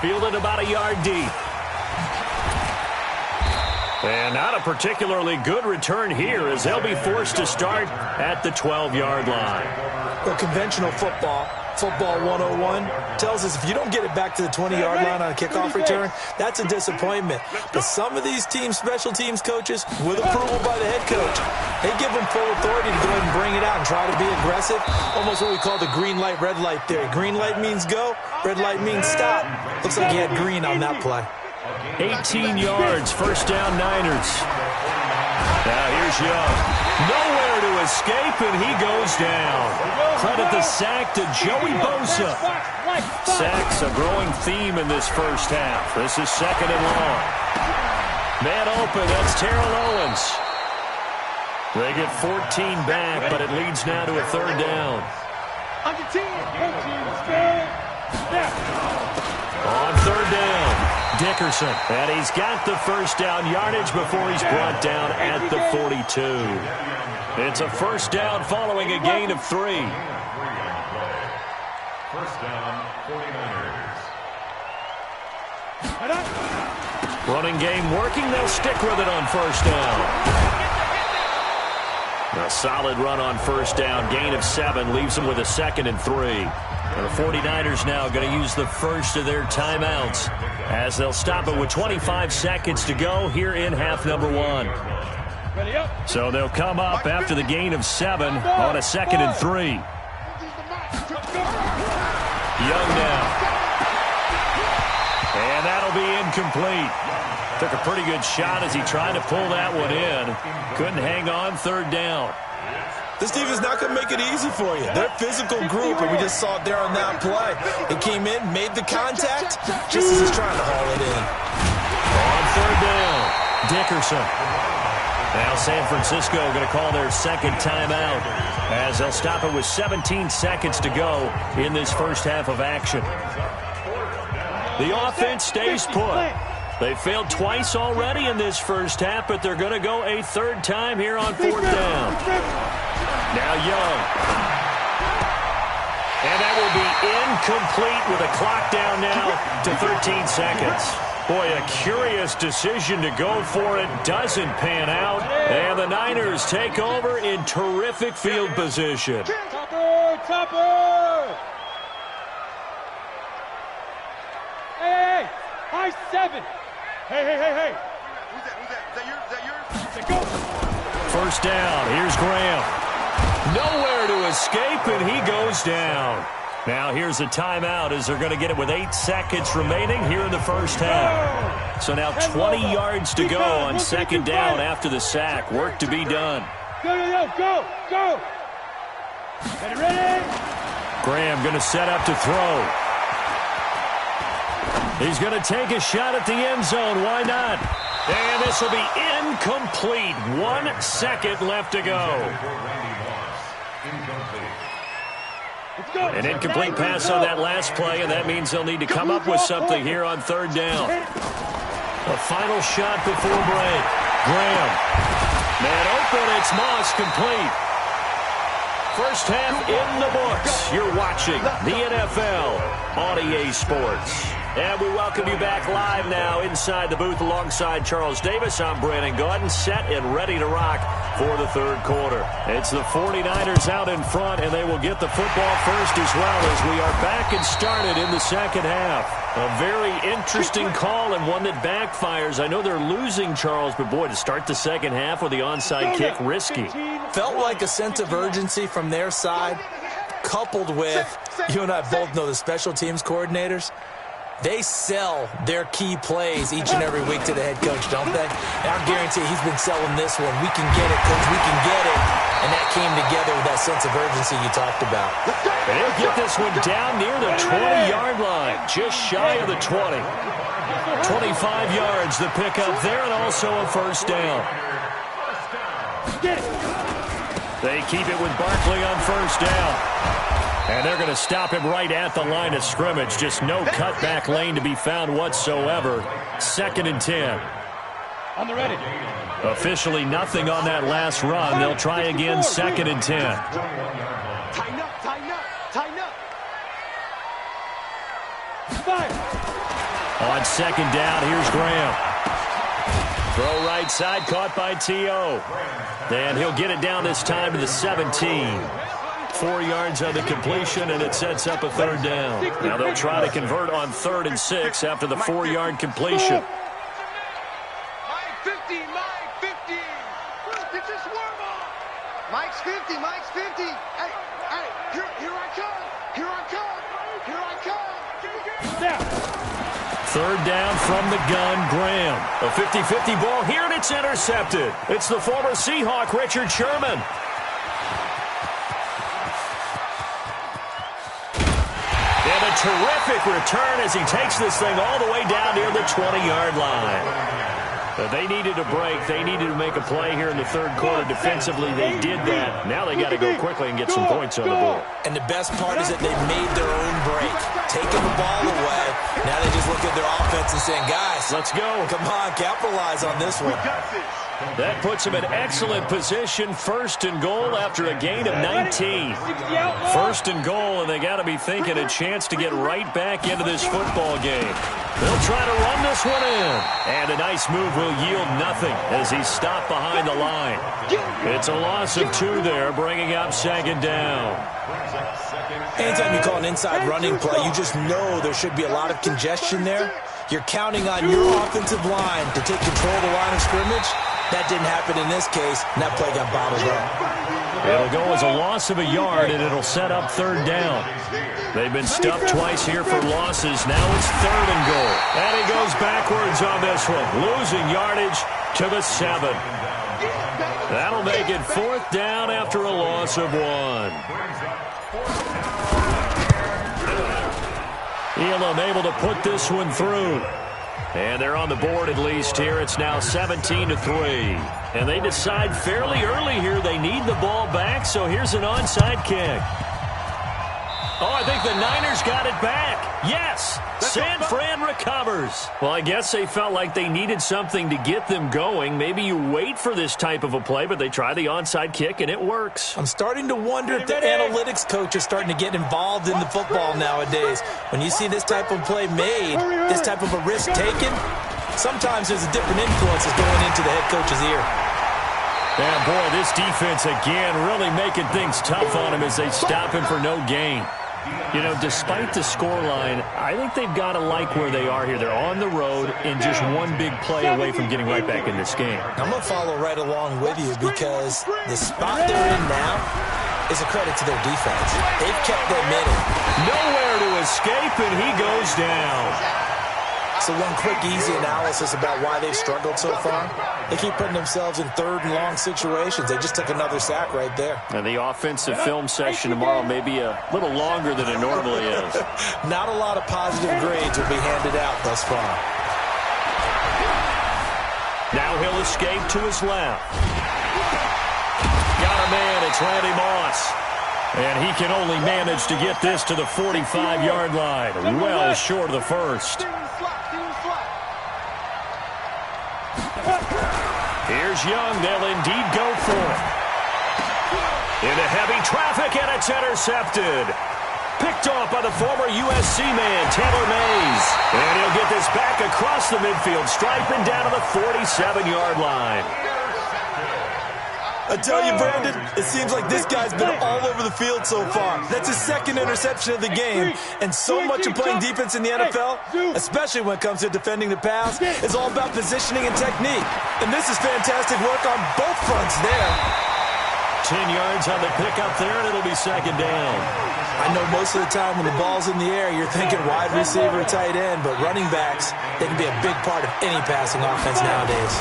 Fielded about a yard deep. And not a particularly good return here as they'll be forced to start at the 12-yard line. Well, conventional football 101, tells us if you don't get it back to the 20-yard line on a kickoff return, that's a disappointment. But some of these teams, special teams coaches, with approval by the head coach, they give them full authority to go ahead and bring it out and try to be aggressive. Almost what we call the green light, red light theory. Green light means go, red light means stop. Looks like he had green on that play. 18 yards, first down Niners. Now here's Young. Nowhere to escape, and he goes down. Credit the sack to Joey Bosa. Sacks a growing theme in this first half. This is 2nd and long. Man open, that's Terrell Owens. They get 14 back, but it leads now to a 3rd down. On 3rd down. Dickerson, and he's got the first down yardage before he's brought down at the 42. It's a first down following a gain of 3. First down, 49ers. Running game working, they'll stick with it on first down. A solid run on first down, gain of 7, leaves them with a 2nd and 3. And the 49ers now going to use the first of their timeouts as they'll stop it with 25 seconds to go here in half number 1. So they'll come up after the gain of 7 on a 2nd and 3. Young now. And that'll be incomplete. Took a pretty good shot as he tried to pull that one in. Couldn't hang on, 3rd down. This team is not going to make it easy for you. They're a physical group, and we just saw it there on that play. It came in, made the contact, just as he's trying to haul it in. On 3rd down, Dickerson. Now San Francisco going to call their second timeout as they'll stop it with 17 seconds to go in this first half of action. The offense stays put. They failed twice already in this first half, but they're going to go a third time here on fourth down. Now Young. And that will be incomplete with a clock down now to 13 seconds. Boy, a curious decision to go for it. Doesn't pan out. And the Niners take over in terrific field position. Topper! Hey! High 7! Hey! Who's that? Is that yours? Go! First down. Here's Graham. Nowhere to escape, and he goes down. Now here's a timeout as they're going to get it with 8 seconds remaining here in the first half. So now 20 yards to go on second down after the sack. Work to be done. Go! Ready? Graham going to set up to throw. He's going to take a shot at the end zone. Why not? And this will be incomplete. 1 second left to go. An incomplete pass on that last play, and that means they'll need to come up with something here on third down. A final shot before break. Graham. Man open, it's Moss, complete. First half in the books. You're watching the NFL on EA Sports. And we welcome you back live now inside the booth alongside Charles Davis. I'm Brandon Gaudin, set and ready to rock for the third quarter. It's the 49ers out in front, and they will get the football first as well as we are back and started in the second half. A very interesting call and one that backfires. I know they're losing, Charles, but boy, to start the second half with the onside kick, risky. Felt like a sense of urgency from their side, coupled with, you and I both know the special teams coordinators. They sell their key plays each and every week to the head coach, don't they? And I guarantee he's been selling this one. We can get it, coach. We can get it. And that came together with that sense of urgency you talked about. And he'll get this one down near the 20-yard line, just shy of the 20. 25 yards the pickup there, and also a first down. They keep it with Barkley on first down. And they're going to stop him right at the line of scrimmage. Just no cutback lane to be found whatsoever. 2nd and 10. On the ready. Officially nothing on that last run. They'll try again, 2nd and 10. Tighten up. Fire. On second down, here's Graham. Throw right side, caught by T.O. And he'll get it down this time to the 17. 4 yards on the completion, and it sets up a third down. Now they'll try to convert on 3rd and 6 after the 4-yard completion. Mike 50. Get your swarm on. Mike's 50. Hey, here I come. Down. Third down from the gun, Graham. A 50-50 ball here, and it's intercepted. It's the former Seahawk, Richard Sherman. And a terrific return as he takes this thing all the way down near the 20-yard line. They needed a break. They needed to make a play here in the third quarter. Defensively, they did that. Now they got to go quickly and get some points on the board. And the best part is that they made their own break, taking the ball away. Now they just look at their offense and saying, guys, let's go. Come on, capitalize on this one. That puts him in excellent position. 1st and goal after a gain of 19. 1st and goal, and they got to be thinking a chance to get right back into this football game. They'll try to run this one in. And a nice move will yield nothing as he's stopped behind the line. It's a loss of 2 there, bringing up 2nd down. Anytime you call an inside running play, you just know there should be a lot of congestion there. You're counting on your offensive line to take control of the line of scrimmage. That didn't happen in this case, and that play got bottled up. It'll go as a loss of a yard, and it'll set up 3rd down. They've been stuffed twice here for losses. Now it's 3rd and goal. And he goes backwards on this one, losing yardage to the 7. That'll make it 4th down after a loss of 1. Elam able to put this one through. And they're on the board at least here. It's now 17-3. And they decide fairly early here they need the ball back, so here's an onside kick. Oh, I think the Niners got it back. Yes, San Fran recovers. Well, I guess they felt like they needed something to get them going. Maybe you wait for this type of a play, but they try the onside kick, and it works. I'm starting to wonder if the analytics coach is starting to get involved in the football nowadays. When you see this type of play made, this type of a risk taken, sometimes there's a different influences going into the head coach's ear. And, boy, this defense, again, really making things tough on him as they stop him for no gain. You know, despite the scoreline, I think they've got to like where they are here. They're on the road and just one big play away from getting right back in this game. I'm going to follow right along with you because the spot they're in now is a credit to their defense. They've kept them in it. Nowhere to escape, and he goes down. So one quick, easy analysis about why they've struggled so far. They keep putting themselves in third and long situations. They just took another sack right there. And the offensive film session tomorrow may be a little longer than it normally is. Not a lot of positive grades will be handed out thus far. Now he'll escape to his left. Got a man, it's Randy Moss. And he can only manage to get this to the 45-yard line. Well short of the first. Here's Young. They'll indeed go for it. Into heavy traffic, and it's intercepted. Picked off by the former USC man, Taylor Mays. And he'll get this back across the midfield stripe and down to the 47-yard line. I tell you, Brandon, it seems like this guy's been all over the field so far. That's his second interception of the game. And so much of playing defense in the NFL, especially when it comes to defending the pass, is all about positioning and technique. And this is fantastic work on both fronts there. 10 yards on the pickup there, and it'll be second down. I know most of the time when the ball's in the air, you're thinking wide receiver, tight end, but running backs, they can be a big part of any passing offense nowadays.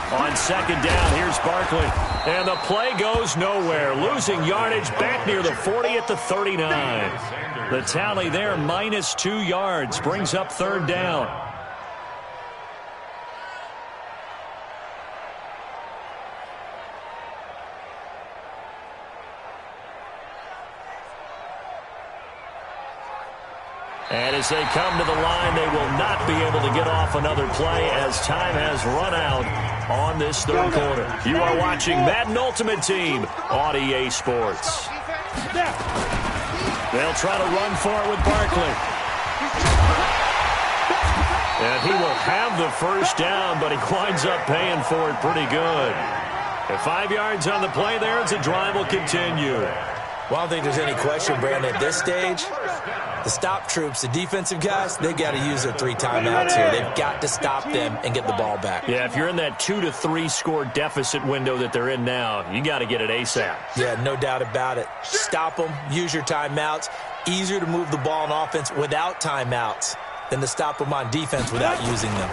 On second down, here's Barkley. And the play goes nowhere. Losing yardage back near the 40 at the 39. The tally there, -2 yards, brings up third down. And as they come to the line, they will not be able to get off another play as time has run out on this third quarter. You are watching Madden Ultimate Team on EA Sports. They'll try to run for it with Barkley. And he will have the first down, but he winds up paying for it pretty good. At 5 yards on the play there, as the drive will continue. Well, I don't think there's any question, Brandon, at this stage, the stop troops, the defensive guys, they got to use their 3 timeouts here. They've got to stop them and get the ball back. Yeah, if you're in that 2 to 3 score deficit window that they're in now, you got to get it ASAP. Yeah, no doubt about it. Stop them, use your timeouts. Easier to move the ball on offense without timeouts than to stop them on defense without using them.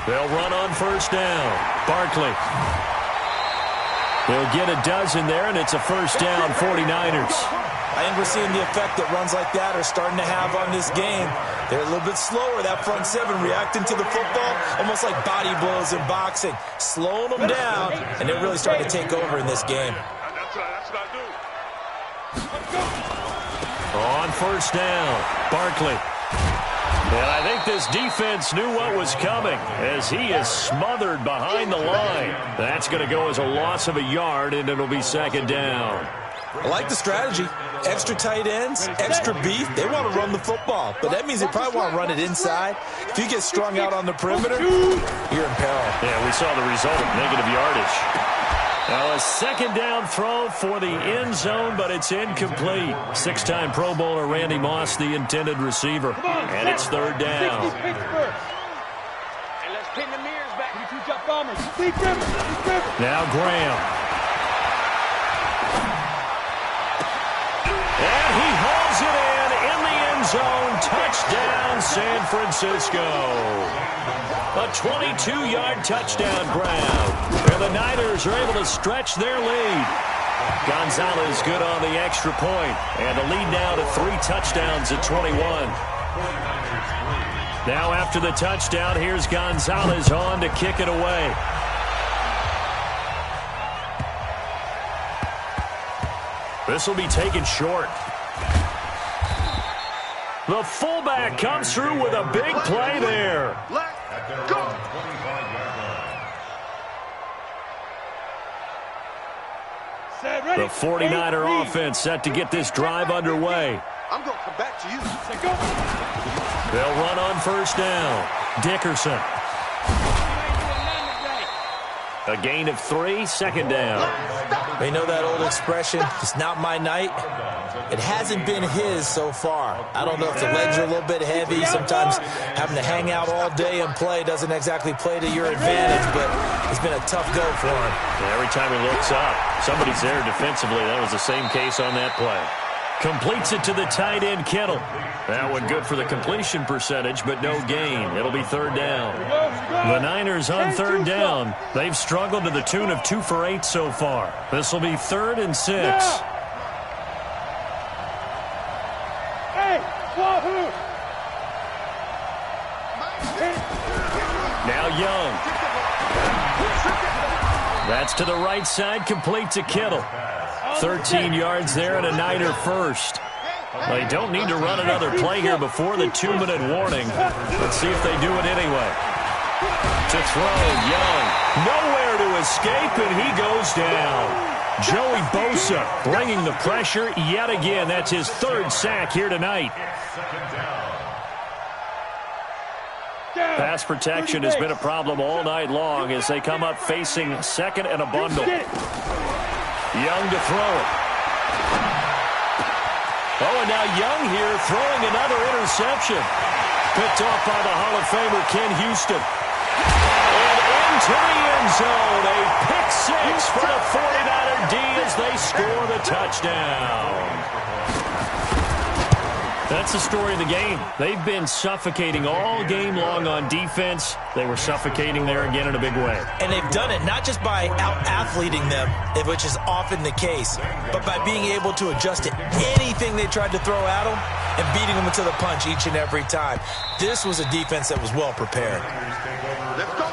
They'll run on first down. Barkley. They'll get a dozen there, and it's a first down, 49ers. I think we're seeing the effect that runs like that are starting to have on this game. They're a little bit slower, that front seven, reacting to the football, almost like body blows in boxing, slowing them down, and they're really starting to take over in this game. On first down, Barkley. And I think this defense knew what was coming as he is smothered behind the line. That's going to go as a loss of a yard, and it'll be second down. I like the strategy. Extra tight ends, extra beef. They want to run the football, but that means they probably want to run it inside. If you get strung out on the perimeter, you're in peril. Yeah, we saw the result of negative yardage. Now a second down throw for the end zone, but it's incomplete. 6-time Pro Bowler Randy Moss, the intended receiver. And it's third down. Now Graham. And he hauls it in the end zone. Touchdown, San Francisco. A 22-yard touchdown grab. And the Niners are able to stretch their lead. Gonzalez good on the extra point. And the lead now to 3 touchdowns at 21. Now after the touchdown, here's Gonzalez on to kick it away. This will be taken short. The fullback comes through with a big play there. At their own 25-yard line. The 49er offense set to get this drive underway. I'm going to come back to you. They'll run on first down. Dickerson. A gain of 3, second down. You know that old expression, it's not my night? It hasn't been his so far. I don't know if the legs are a little bit heavy. Sometimes having to hang out all day and play doesn't exactly play to your advantage, but it's been a tough go for him. Yeah, every time he looks up, somebody's there defensively. That was the same case on that play. Completes it to the tight end, Kittle. That one good for the completion percentage, but no gain. It'll be third down. The Niners on third down. They've struggled to the tune of 2 for 8 so far. This will be 3rd and 6. Hey, Wahoo! Now Young. That's to the right side, complete to Kittle. 13 yards there and a Niner first. They don't need to run another play here before the 2-minute warning. Let's see if they do it anyway. To throw, Young. Nowhere to escape, and he goes down. Joey Bosa bringing the pressure yet again. That's his 3rd sack here tonight. Pass protection has been a problem all night long as they come up facing second and a bundle. Young to throw it. Oh, and now Young here throwing another interception. Picked off by the Hall of Famer Ken Houston. And into the end zone. A pick 6 for the 49er D as they score the touchdown. That's the story of the game. They've been suffocating all game long on defense. They were suffocating there again in a big way. And they've done it not just by out-athleting them, which is often the case, but by being able to adjust to anything they tried to throw at them and beating them to the punch each and every time. This was a defense that was well prepared. Let's go.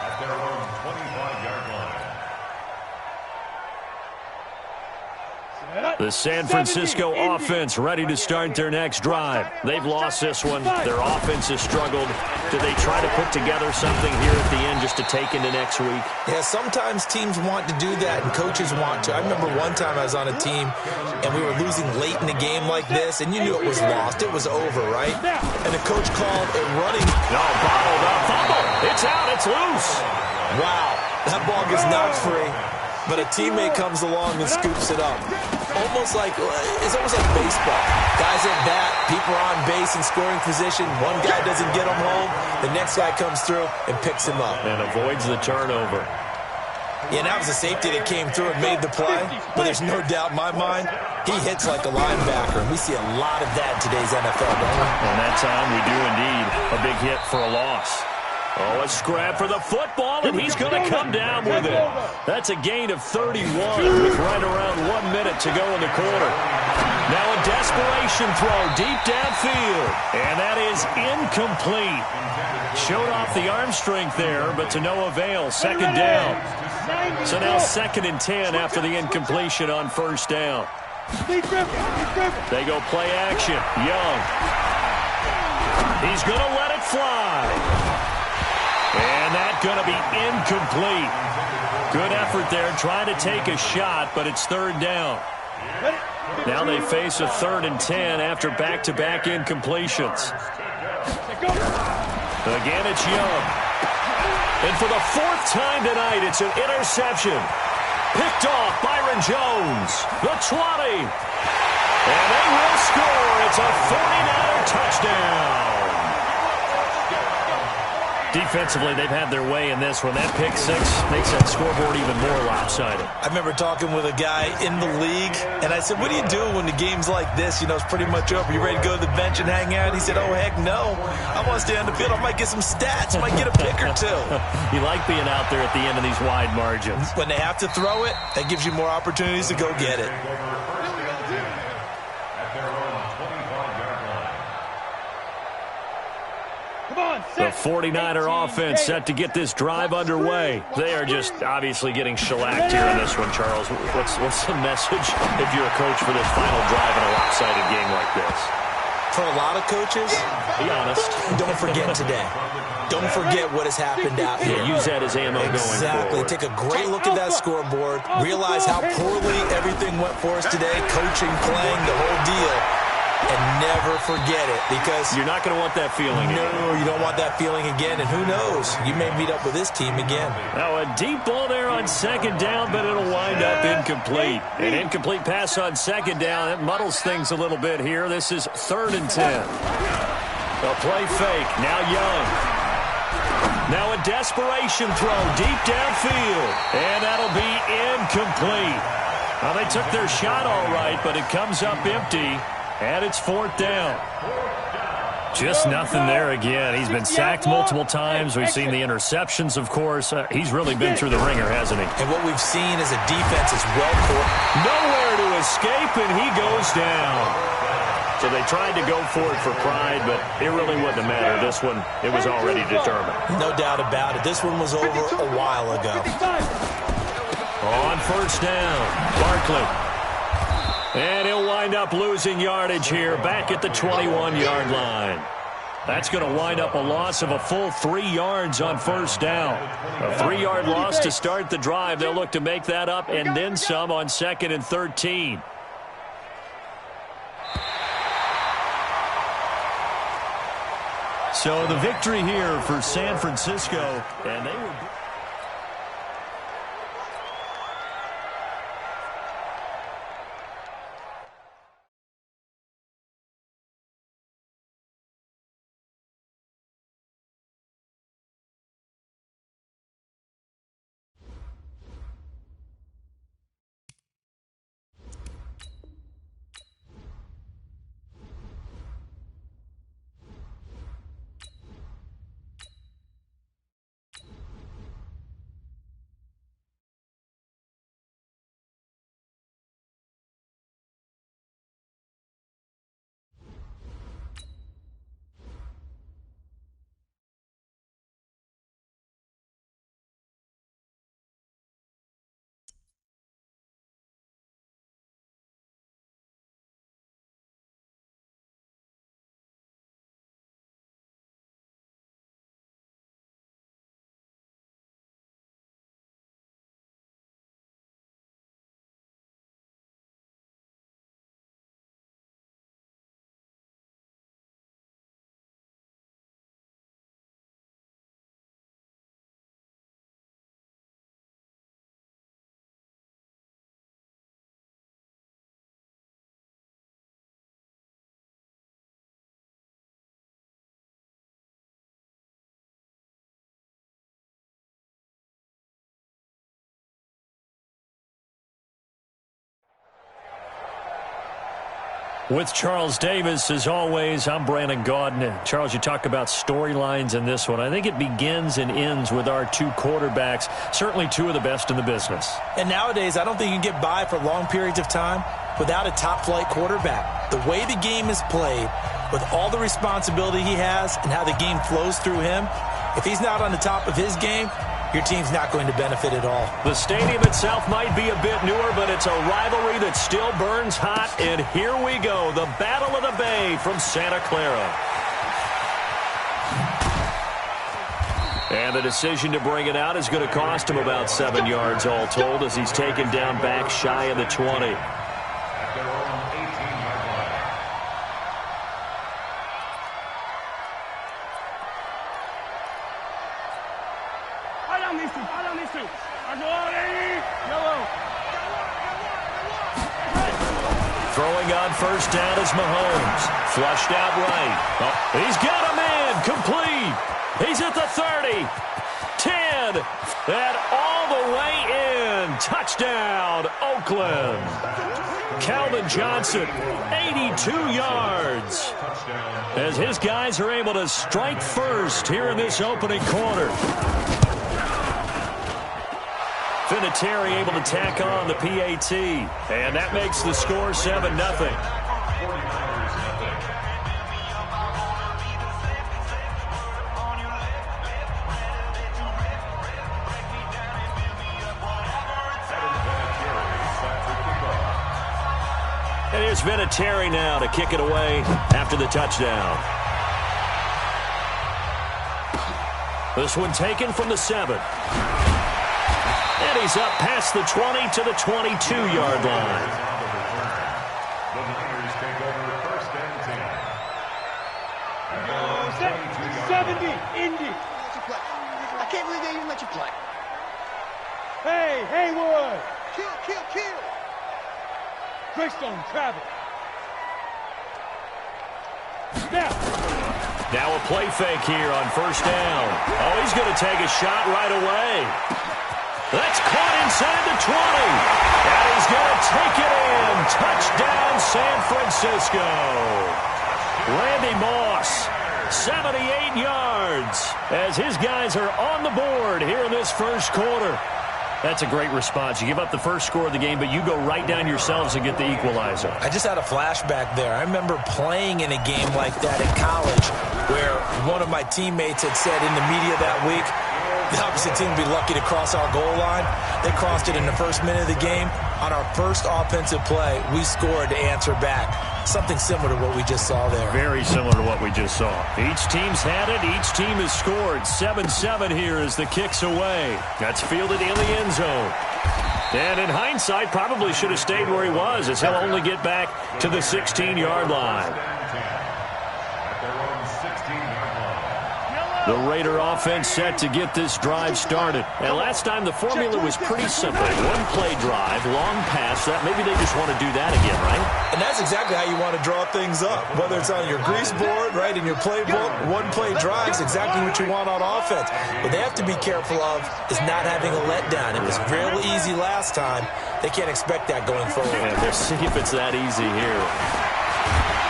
At their own 25-yard line. The San Francisco offense ready to start their next drive. They've lost this one. Their offense has struggled. Do they try to put together something here at the end just to take into next week? Yeah, sometimes teams want to do that and coaches want to. I remember one time I was on a team and we were losing late in the game like this, and you knew it was lost. It was over, right? And the coach called a running. No, bottled up. Fumble. It's out. It's loose. Wow, that ball gets knocked free, but a teammate comes along and scoops it up. It's almost like baseball. Guys at bat, people are on base in scoring position. One guy doesn't get him home. The next guy comes through and picks him up. And avoids the turnover. Yeah, and that was a safety that came through and made the play. But there's no doubt in my mind, he hits like a linebacker. And we see a lot of that in today's NFL, don't we? And that time we do indeed. A big hit for a loss. Oh, a scrap for the football, and he's going to come down with it. That's a gain of 31 with right around 1 minute to go in the quarter. Now a desperation throw deep downfield, and that is incomplete. Showed off the arm strength there, but to no avail. Second down. So now 2nd and 10 after the incompletion on first down. They go play action. Young. He's going to let it fly. And that's going to be incomplete. Good effort there trying to take a shot, but it's 3rd down. Now they face a 3rd and 10 after back-to-back incompletions. Again, it's Young. And for the 4th time tonight, it's an interception. Picked off Byron Jones. The 20. And they will score. It's a 49er touchdown. Defensively, they've had their way in this one. That pick 6 makes that scoreboard even more lopsided. I remember talking with a guy in the league, and I said, what do you do when the game's like this? You know, it's pretty much over. You ready to go to the bench and hang out? He said, oh, heck no. I want to stay on the field. I might get some stats. I might get a pick or two. You like being out there at the end of these wide margins. When they have to throw it, that gives you more opportunities to go get it. At their own 25-yard line. The 49er offense set to get this drive underway. They are just obviously getting shellacked here in this one, Charles. What's the message if you're a coach for this final drive in a lopsided game like this? For a lot of coaches, be honest, don't forget today. Don't forget what has happened out here. Use that as ammo going forward. Exactly. Take a great look at that scoreboard. Realize how poorly everything went for us today. Coaching, playing, the whole deal. And never forget it, because you're not going to want that feeling again. No, you don't want that feeling again. And who knows? You may meet up with this team again. Now, a deep ball there on second down, but it'll wind up incomplete. An incomplete pass on second down. That muddles things a little bit here. This is 3rd and 10. A play fake. Now Young. Now a desperation throw deep downfield. And that'll be incomplete. Well, they took their shot all right, but it comes up empty. And it's 4th down. Just nothing there again. He's been sacked multiple times. We've seen the interceptions, of course. He's really been through the ringer, hasn't he? And what we've seen is a defense is well-coordinated. Nowhere to escape, and he goes down. So they tried to go for it for pride, but it really wouldn't have mattered. This one, it was already determined. No doubt about it. This one was over a while ago. On 1st down, Barkley. And he'll wind up losing yardage here back at the 21-yard line. That's going to wind up a loss of a full 3 yards on 1st down. A 3-yard loss to start the drive. They'll look to make that up and then some on 2nd and 13. So the victory here for San Francisco. And they were... With Charles Davis, as always, I'm Brandon Gaudin. Charles, you talk about storylines in this one. I think it begins and ends with our 2 quarterbacks, certainly 2 of the best in the business. And nowadays, I don't think you can get by for long periods of time without a top-flight quarterback. The way the game is played, with all the responsibility he has and how the game flows through him, if he's not on the top of his game, your team's not going to benefit at all. The stadium itself might be a bit newer, but it's a rivalry that still burns hot. And here we go, the Battle of the Bay from Santa Clara. And the decision to bring it out is going to cost him about 7 yards all told as he's taken down back shy of the 20. Throwing on 1st down is Mahomes. Flushed out right. Oh, he's got a man. Complete. He's at the 30. 10. And all the way in. Touchdown, Oakland. Calvin Johnson, 82 yards. As his guys are able to strike first here in this opening quarter. Vinatieri able to tack on the PAT. And that makes the score 7-0. Vinatieri now to kick it away after the touchdown. This one taken from the 7. And he's up past the 20 to the 22-yard line. The Niners take over first and 10. 70, Indy. I can't believe they even let you play. Hey, Haywood. Kill. Greystone, travel. Snap. Now a play fake here on first down. Oh, he's going to take a shot right away. That's caught inside the 20. And he's going to take it in. Touchdown, San Francisco. Randy Moss, 78 yards, as his guys are on the board here in this first quarter. That's a great response. You give up the first score of the game, but you go right down yourselves and get the equalizer. I just had a flashback there. I remember playing in a game like that in college where one of my teammates had said in the media that week, the opposite team would be lucky to cross our goal line. They crossed it in the first minute of the game. On our first offensive play, we scored to answer back. Something similar to what we just saw there. Very similar to what we just saw. Each team's had it. Each team has scored. 7-7 here as the kick's away. That's fielded in the end zone. And in hindsight, probably should have stayed where he was, as he'll only get back to the 16-yard line. The Raider offense set to get this drive started. And last time the formula was pretty simple. One-play drive, long pass. That maybe they just want to do that again, right? And that's exactly how you want to draw things up. Whether it's on your grease board, right, in your playbook, one-play drives exactly what you want on offense. What they have to be careful of is not having a letdown. It was real easy last time. They can't expect that going forward. And we'll see if it's that easy here.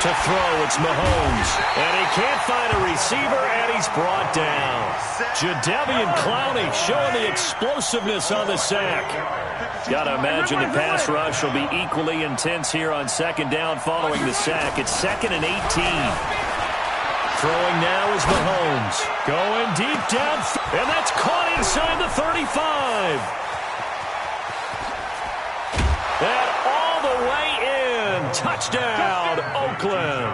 To throw, it's Mahomes. And he can't find a receiver, and he's brought down. Jadeveon Clowney showing the explosiveness on the sack. Got to imagine the pass rush will be equally intense here on second down following the sack. It's 2nd and 18. Throwing now is Mahomes. Going deep down, and that's caught inside the 35. And all the way in. Touchdown, Oakland.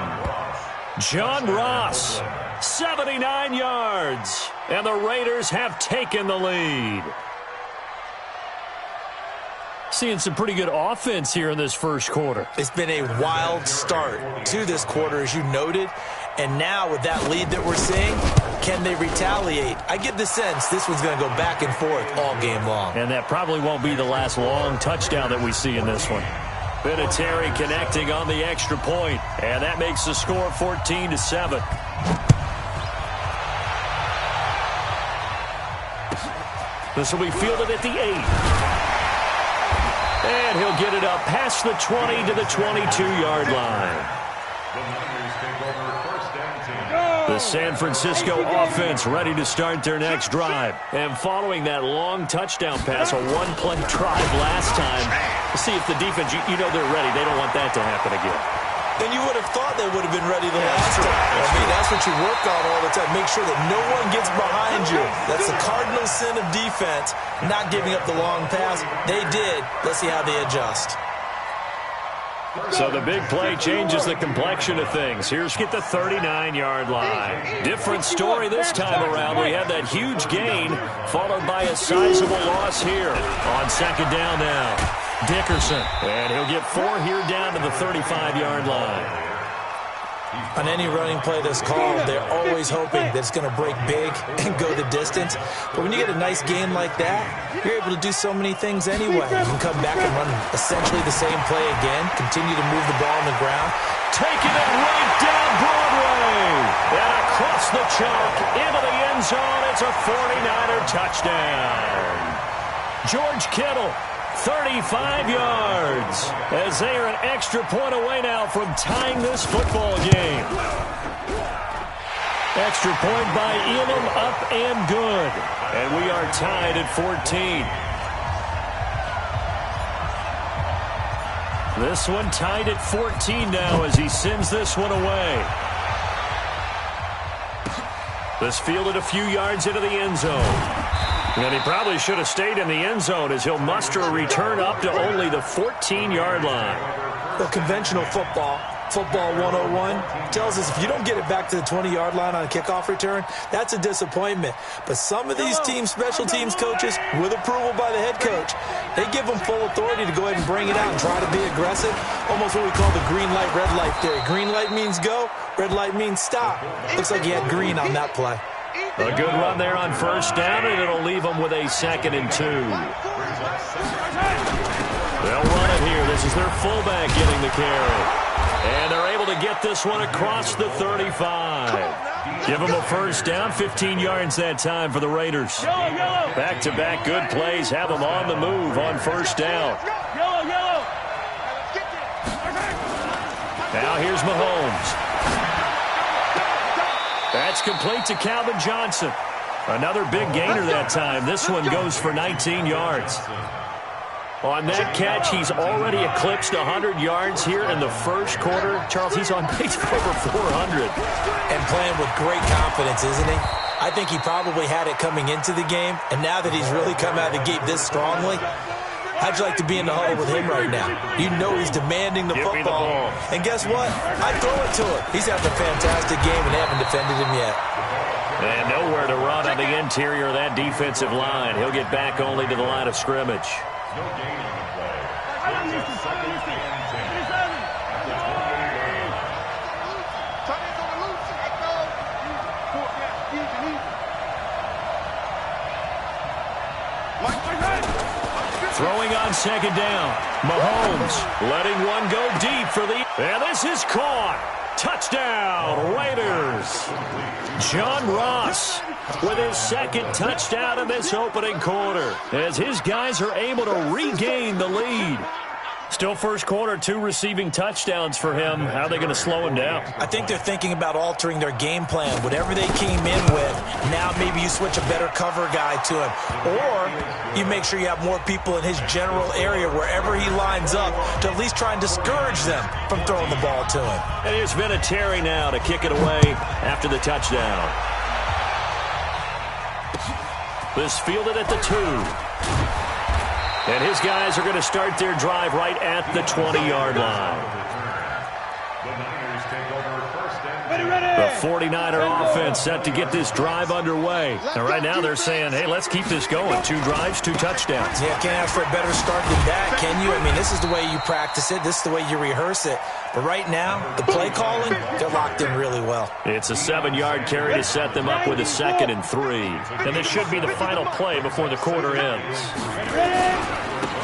John Ross, 79 yards. And the Raiders have taken the lead. Seeing some pretty good offense here in this first quarter. It's been a wild start to this quarter, as you noted. And now with that lead that we're seeing, can they retaliate? I get the sense this one's going to go back and forth all game long. And that probably won't be the last long touchdown that we see in this one. Vinatieri connecting on the extra point. And that makes the score 14-7. This will be fielded at the 8. And he'll get it up past the 20 to the 22-yard line. The San Francisco offense ready to start their next drive. And following that long touchdown pass, a one-play drive last time, to see if the defense, you know they're ready. They don't want that to happen again. Then you would have thought they would have been ready the last time. I mean, that's what you work on all the time. Make sure that no one gets behind you. That's the cardinal sin of defense, not giving up the long pass. They did. Let's see how they adjust. So the big play changes the complexion of things. Here's get the 39-yard line. Different story this time around. We have that huge gain followed by a sizable loss here on second down now. Dickerson, and he'll get 4 here down to the 35-yard line. On any running play that's called, they're always hoping that it's going to break big and go the distance. But when you get a nice gain like that, you're able to do so many things anyway. You can come back and run essentially the same play again, continue to move the ball on the ground. Taking it right down Broadway. And across the chalk into the end zone. It's a 49er touchdown. George Kittle, 35 yards, as they are an extra point away now from tying this football game. Extra point by Elam, up and good. And we are tied at 14. This one tied at 14 now as he sends this one away. This fielded a few yards into the end zone. And he probably should have stayed in the end zone as he'll muster a return up to only the 14-yard line. Well, conventional football 101, tells us if you don't get it back to the 20-yard line on a kickoff return, that's a disappointment. But some of these teams, special teams coaches, with approval by the head coach, they give them full authority to go ahead and bring it out and try to be aggressive, almost what we call the green light, red light theory. Green light means go, red light means stop. Looks like he had green on that play. A good run there on first down, and it'll leave them with a 2nd and 2. They'll run it here. This is their fullback getting the carry. And they're able to get this one across the 35. Give them a first down, 15 yards that time for the Raiders. Back-to-back good plays have them on the move on first down. Now here's Mahomes. That's complete to Calvin Johnson. Another big gainer that time. This one goes for 19 yards. On that catch, he's already eclipsed 100 yards here in the first quarter. Charles, he's on pace for over 400. And playing with great confidence, isn't he? I think he probably had it coming into the game, and now that he's really come out of the gate this strongly, how'd you like to be in the huddle with him right now? You know he's demanding the football. And guess what? I throw it to him. He's having a fantastic game, and they haven't defended him yet. And nowhere to run on the interior of that defensive line. He'll get back only to the line of scrimmage. No gain on the play. Throwing on 2nd down. Mahomes letting one go deep for the... And this is caught. Touchdown, Raiders. John Ross with his 2nd touchdown in this opening quarter as his guys are able to regain the lead. Still first quarter, 2 receiving touchdowns for him. How are they going to slow him down? I think they're thinking about altering their game plan. Whatever they came in with, now maybe you switch a better cover guy to him. Or you make sure you have more people in his general area wherever he lines up to at least try and discourage them from throwing the ball to him. And it's been a Terry now to kick it away after the touchdown. This fielded at the 2. And his guys are going to start their drive right at the 20-yard line. The 49er offense set to get this drive underway. And right now they're saying, hey, let's keep this going. 2 drives, 2 touchdowns. Yeah, can't ask for a better start than that, can you? I mean, this is the way you practice it. This is the way you rehearse it. But right now, the play calling, they're locked in really well. It's a 7-yard carry to set them up with a 2nd and 3. And this should be the final play before the quarter ends.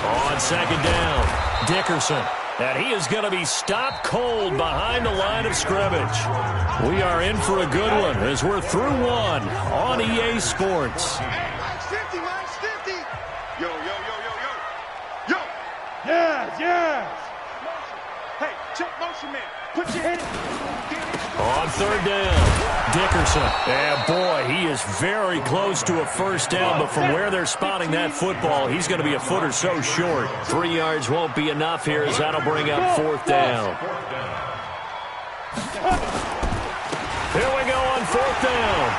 On 2nd down, Dickerson. And he is going to be stopped cold behind the line of scrimmage. We are in for a good one as we're through one on EA Sports. Mike's 50, Mike's 50. Yo, yo, yo, yo, yo. Yo. Yes. Hey, check motion man. Put your head in. On 3rd down, Dickerson. And boy, he is very close to a first down, but from where they're spotting that football, he's going to be a foot or so short. 3 yards won't be enough here as that'll bring up 4th down. Here we go on 4th down.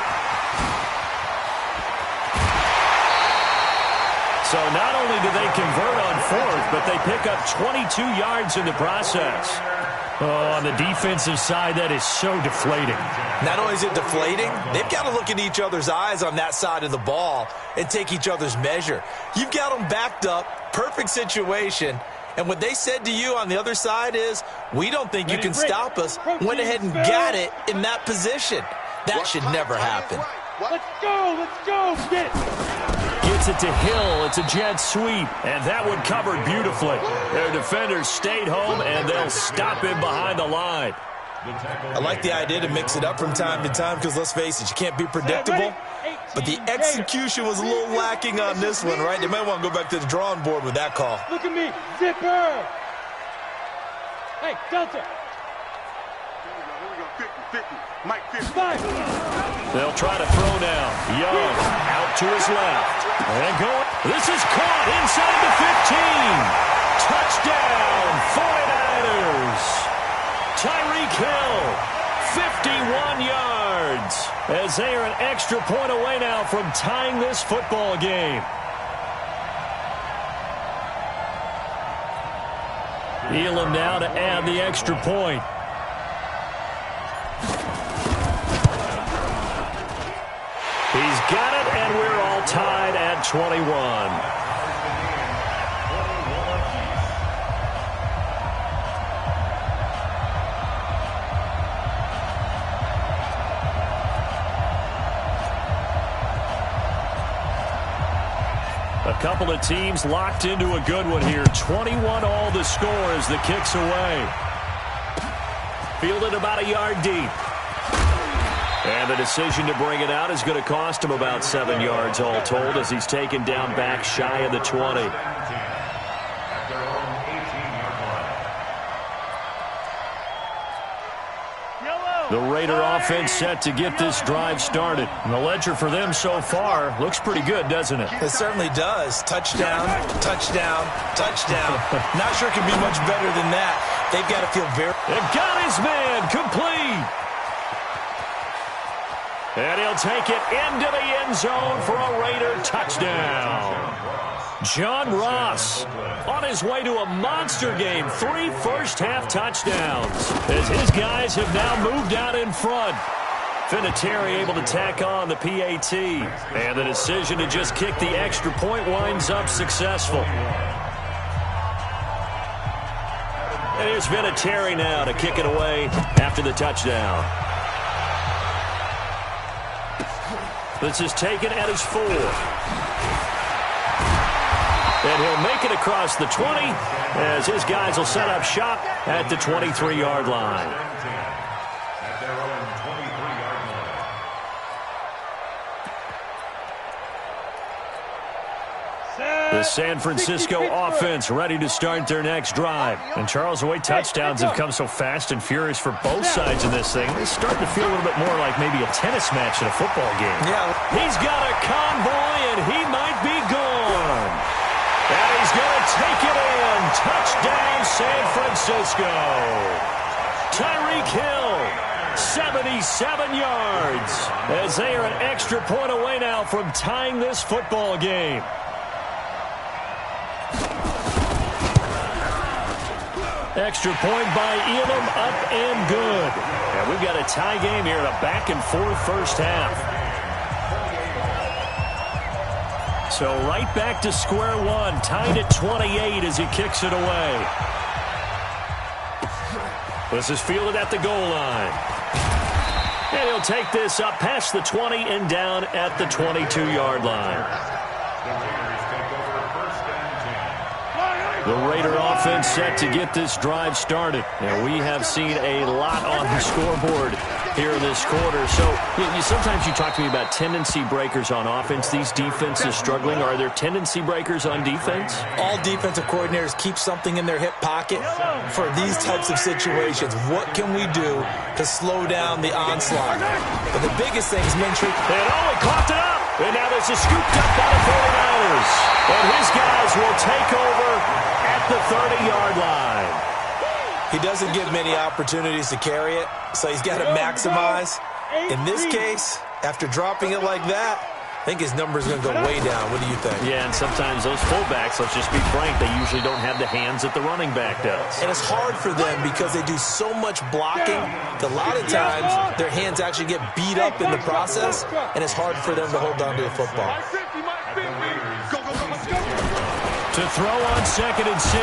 So not only do they convert on 4th, but they pick up 22 yards in the process. Oh, on the defensive side, that is so deflating. Not only is it deflating, they've got to look in each other's eyes on that side of the ball and take each other's measure. You've got them backed up, perfect situation, and what they said to you on the other side is, we don't think you can stop us. Went ahead and got it in that position. That should never happen. Let's go, get it. Gets it to Hill. It's a jet sweep, and that one covered beautifully. Their defenders stayed home, and they'll stop him behind the line. I like the idea to mix it up from time to time because, let's face it, you can't be predictable. But the execution was a little lacking on this one, right? They might want to go back to the drawing board with that call. Look at me, zipper. Hey, Delta. Here we go, 50, 50. Mike 50. They'll try to throw now. Young out to his left. And going. This is caught inside the 15. Touchdown, 49ers. Tyreek Hill, 51 yards. As they are an extra point away now from tying this football game. Elam now to add the extra point. He's got it, and we're all tied at 21. A couple of teams locked into a good one here. 21 all the score as the kick's away. Fielded about a yard deep. And the decision to bring it out is going to cost him about 7 yards all told as he's taken down back shy of the 20. The Raider offense set to get this drive started. And the ledger for them so far looks pretty good, doesn't it? It certainly does. Touchdown, touchdown, touchdown. Not sure it can be much better than that. They've got to feel very... They've got his man complete. And he'll take it into the end zone for a Raider touchdown. John Ross on his way to a monster game. 3 first-half touchdowns as his guys have now moved out in front. Fanatic able to tack on the PAT. And the decision to just kick the extra point winds up successful. And here's Fanatic now to kick it away after the touchdown. This is taken at his 4. And he'll make it across the 20 as his guys will set up shop at the 23-yard line. The San Francisco offense ready to start their next drive. And Charles, the way touchdowns have come so fast and furious for both sides of this thing, it's starting to feel a little bit more like maybe a tennis match in a football game. Yeah. He's got a convoy, and he might be gone. And he's going to take it in. Touchdown, San Francisco. Tyreek Hill, 77 yards, as they are an extra point away now from tying this football game. Extra point by Elam, up and good. And we've got a tie game here in a back-and-forth first half. So right back to square one, tied at 28 as he kicks it away. This is fielded at the goal line. And he'll take this up past the 20 and down at the 22-yard line. The Raider offense set to get this drive started. Now, we have seen a lot on the scoreboard here in this quarter. So, sometimes you talk to me about tendency breakers on offense. These defenses struggling. Are there tendency breakers on defense? All defensive coordinators keep something in their hip pocket for these types of situations. What can we do to slow down the onslaught? But the biggest thing is Minshew. And he caught it up. And now this is scooped up by the 49ers. And his guys will take over at the 30-yard line. He doesn't give many opportunities to carry it, so he's got to maximize. In this case, after dropping it like that, I think his number is going to go way down. What do you think? Yeah, and sometimes those fullbacks, let's just be frank, they usually don't have the hands that the running back does. And it's hard for them because they do so much blocking that a lot of times their hands actually get beat up in the process, and it's hard for them to hold on to the football. To throw on 2nd and 6,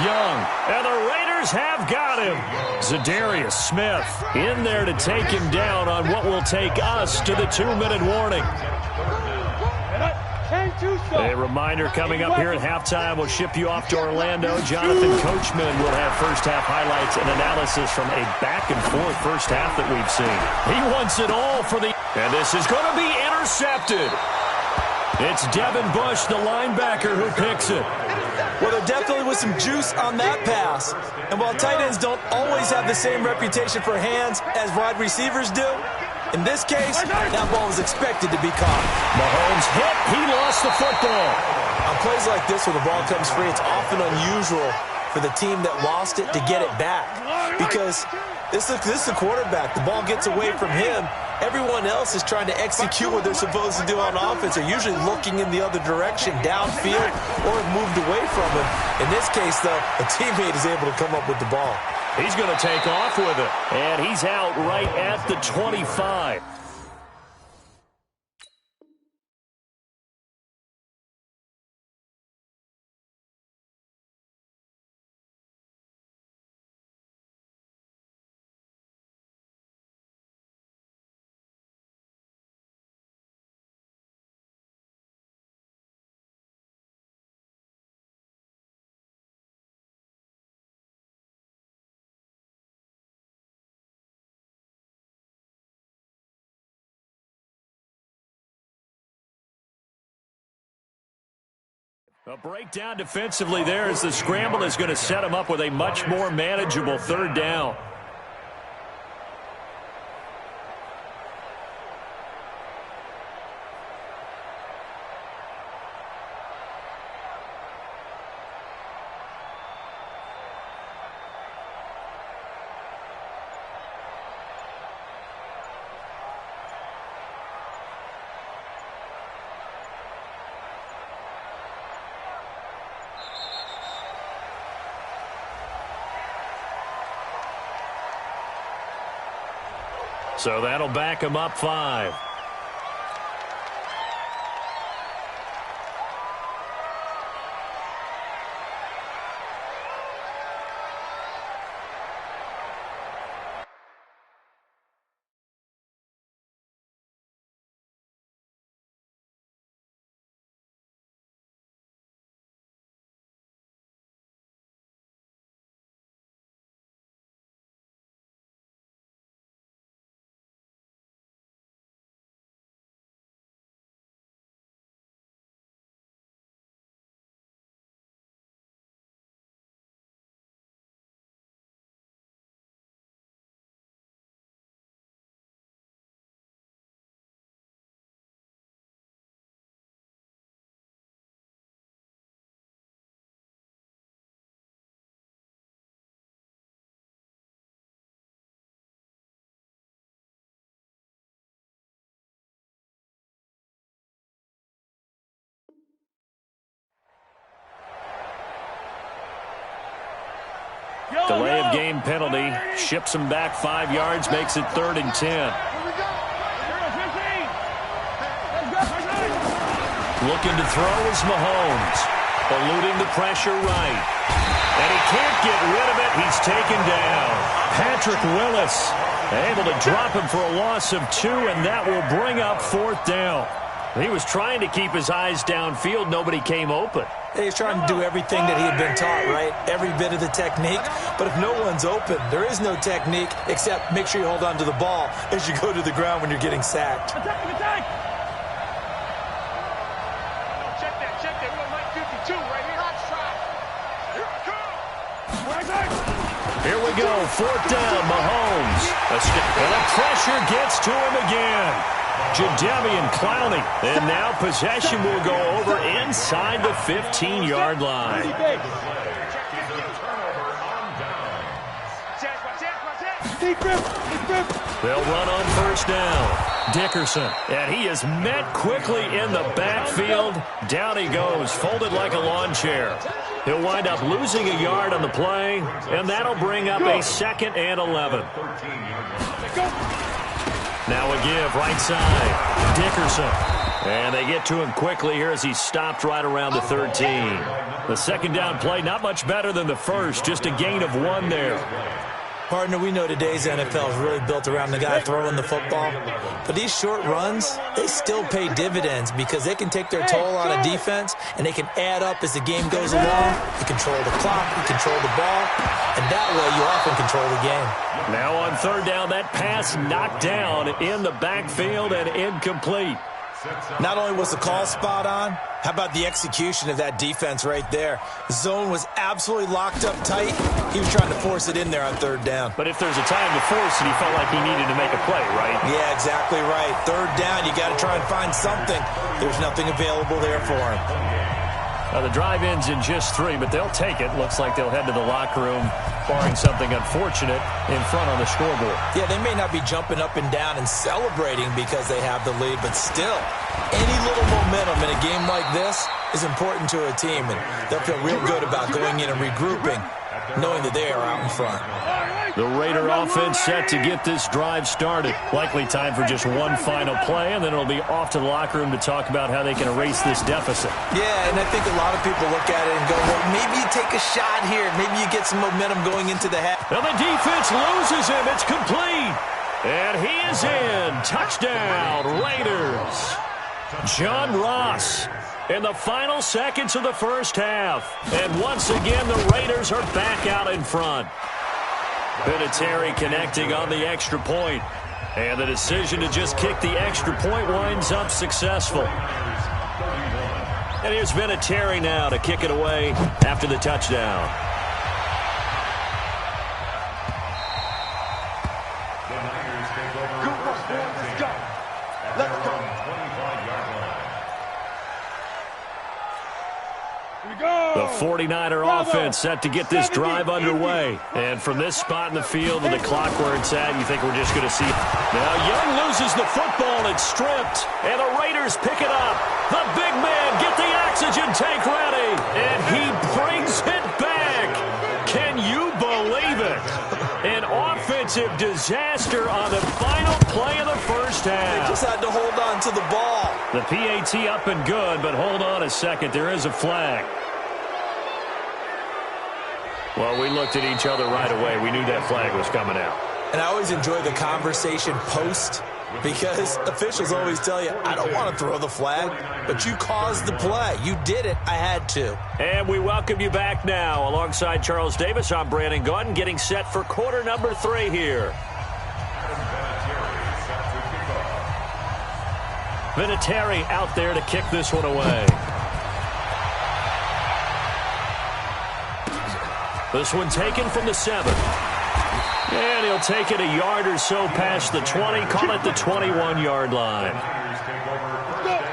Young. And the Raiders have got him. Zadarius Smith in there to take him down on what will take us to the 2-minute warning. A reminder coming up here at halftime. We'll ship you off to Orlando. Jonathan Coachman will have first-half highlights and analysis from a back-and-forth first half that we've seen. He wants it all for the... And this is going to be intercepted. It's Devin Bush, the linebacker, who picks it. Well, there definitely was some juice on that pass. And while tight ends don't always have the same reputation for hands as wide receivers do, in this case, that ball was expected to be caught. Mahomes hit. He lost the football. On plays like this where the ball comes free, it's often unusual for the team that lost it to get it back. Because this is the quarterback. The ball gets away from him, Everyone else is trying to execute what they're supposed to do on offense. They're usually looking in the other direction, downfield, or moved away from him. In this case, though, a teammate is able to come up with the ball. He's going to take off with it, and he's out right at the 25. A breakdown defensively there as the scramble is going to set him up with a much more manageable third down. So that'll back him up 5. Delay of game penalty ships him back 5 yards, makes it 3rd and 10. Looking to throw is Mahomes, eluding the pressure right. And he can't get rid of it. He's taken down. Patrick Willis able to drop him for a loss of 2, and that will bring up 4th down. He was trying to keep his eyes downfield. Nobody came open. He's trying to do everything that he had been taught, right? Every bit of the technique. But if no one's open, there is no technique except make sure you hold on to the ball as you go to the ground when you're getting sacked. Attack! Check that. We're on line 52 right here. Here it comes. Here we go. 4th down, Mahomes. And the pressure gets to him again. Jadeveon Clowney. And now possession will go over inside the 15-yard line. They'll run on 1st down. Dickerson. And he is met quickly in the backfield. Down he goes, folded like a lawn chair. He'll wind up losing a yard on the play, and that'll bring up a 2nd and 11. Now a give, right side. Dickerson. And they get to him quickly here as he's stopped right around the 13. The 2nd down play, not much better than the first, just a gain of 1 there. Partner, we know today's NFL is really built around the guy throwing the football. But these short runs, they still pay dividends because they can take their toll on a defense, and they can add up as the game goes along. You control the clock, you control the ball, and that way you often control the game. Now on 3rd down, that pass knocked down in the backfield and incomplete. Not only was the call spot on, how about the execution of that defense right there? The zone was absolutely locked up tight. He was trying to force it in there on 3rd down. But if there's a time to force it, he felt like he needed to make a play, right? Yeah, exactly right. 3rd down, you got to try and find something. There's nothing available there for him. The drive ends in just 3, but they'll take it. Looks like they'll head to the locker room, barring something unfortunate, in front on the scoreboard. Yeah, they may not be jumping up and down and celebrating because they have the lead, but still, any little momentum in a game like this is important to a team, and they'll feel real good about going in and regrouping, knowing that they are out in front. The Raider offense set to get this drive started. Likely time for just one final play, and then it'll be off to the locker room to talk about how they can erase this deficit. Yeah, and I think a lot of people look at it and go, well, maybe you take a shot here. Maybe you get some momentum going into the half. And the defense loses him. It's complete. And he is in. Touchdown, Raiders. John Ross in the final seconds of the first half. And once again, the Raiders are back out in front. Fanatic connecting on the extra point. And the decision to just kick the extra point winds up successful. And here's Fanatic now to kick it away after the touchdown. Good work, boys. Let's go. Let's go. The 49er offense set to get this drive underway. And from this spot in the field with the clock where it's at, you think we're just going to see. Now Young loses the football. It's stripped. And the Raiders pick it up. The big man, get the oxygen tank ready. And he brings it back. Can you believe it? An offensive disaster on the final play of the first half. They just had to hold on to the ball. The PAT up and good, but hold on a second. There is a flag. Well, we looked at each other right away. We knew that flag was coming out. And I always enjoy the conversation post because officials always tell you, I don't want to throw the flag, but you caused the play. You did it. I had to. And we welcome you back now. Alongside Charles Davis, I'm Brandon Gordon, getting set for quarter number 3 here. Fanatic out there to kick this one away. This one taken from the 7. And he'll take it a yard or so past the 20, call it the 21-yard line.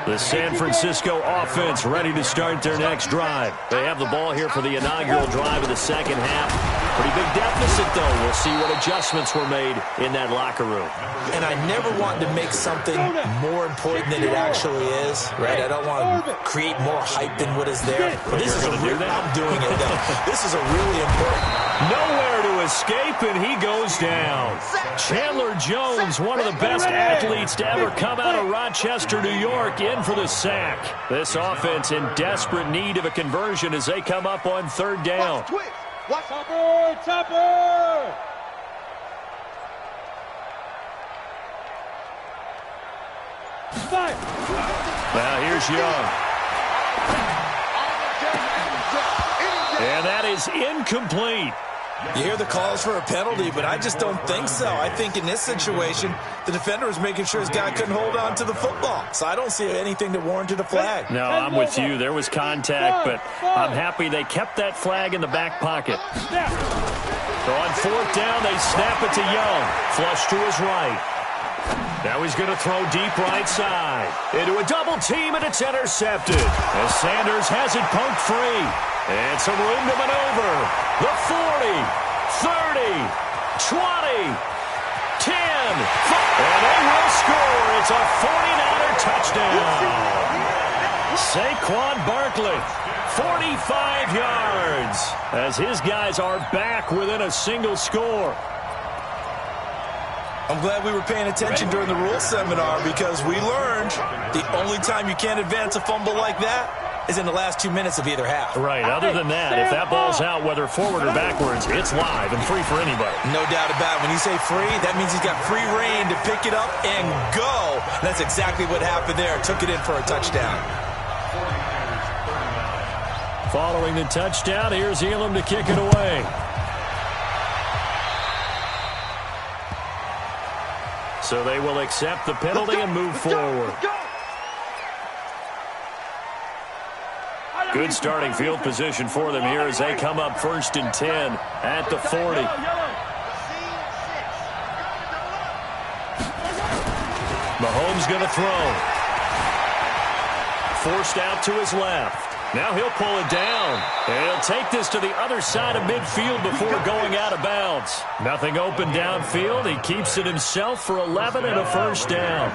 The San Francisco offense ready to start their next drive. They have the ball here for the inaugural drive of the second half. Pretty big deficit, though. We'll see what adjustments were made in that locker room. And I never want to make something more important than it actually is, right? I don't want to create more hype than what is there. But this is a real, I'm doing it, though. This is a really important. Nowhere to escape, and he goes down. Chandler Jones, one of the best athletes to ever come out of Rochester, New York, in for the sack. This offense in desperate need of a conversion as they come up on 3rd down. Watch Topper! Now here's Young. And that is incomplete. You hear the calls for a penalty, but I just don't think so. I think in this situation, the defender was making sure his guy couldn't hold on to the football. So I don't see anything that warranted a flag. No, I'm with you. There was contact, but I'm happy they kept that flag in the back pocket. So on 4th down, they snap it to Young. Flush to his right. Now he's going to throw deep right side. Into a double team, and it's intercepted. As Sanders has it poked free. And some room to maneuver. The 40, 30, 20, 10. And they will score. It's a 49er touchdown. Saquon Barkley, 45 yards. As his guys are back within a single score. I'm glad we were paying attention during the rules seminar because we learned the only time you can't advance a fumble like that is in the last 2 minutes of either half. Right. Other than that, if that ball's out, whether forward or backwards, it's live and free for anybody. No doubt about it. When you say free, that means he's got free reign to pick it up and go. That's exactly what happened there. Took it in for a touchdown. Following the touchdown, here's Elam to kick it away. So they will accept the penalty and move forward. Good starting field position for them here as they come up 1st and 10 at the 40. Mahomes going to throw. Forced out to his left. Now he'll pull it down. And he'll take this to the other side of midfield before going out of bounds. Nothing open downfield. He keeps it himself for 11 and a first down.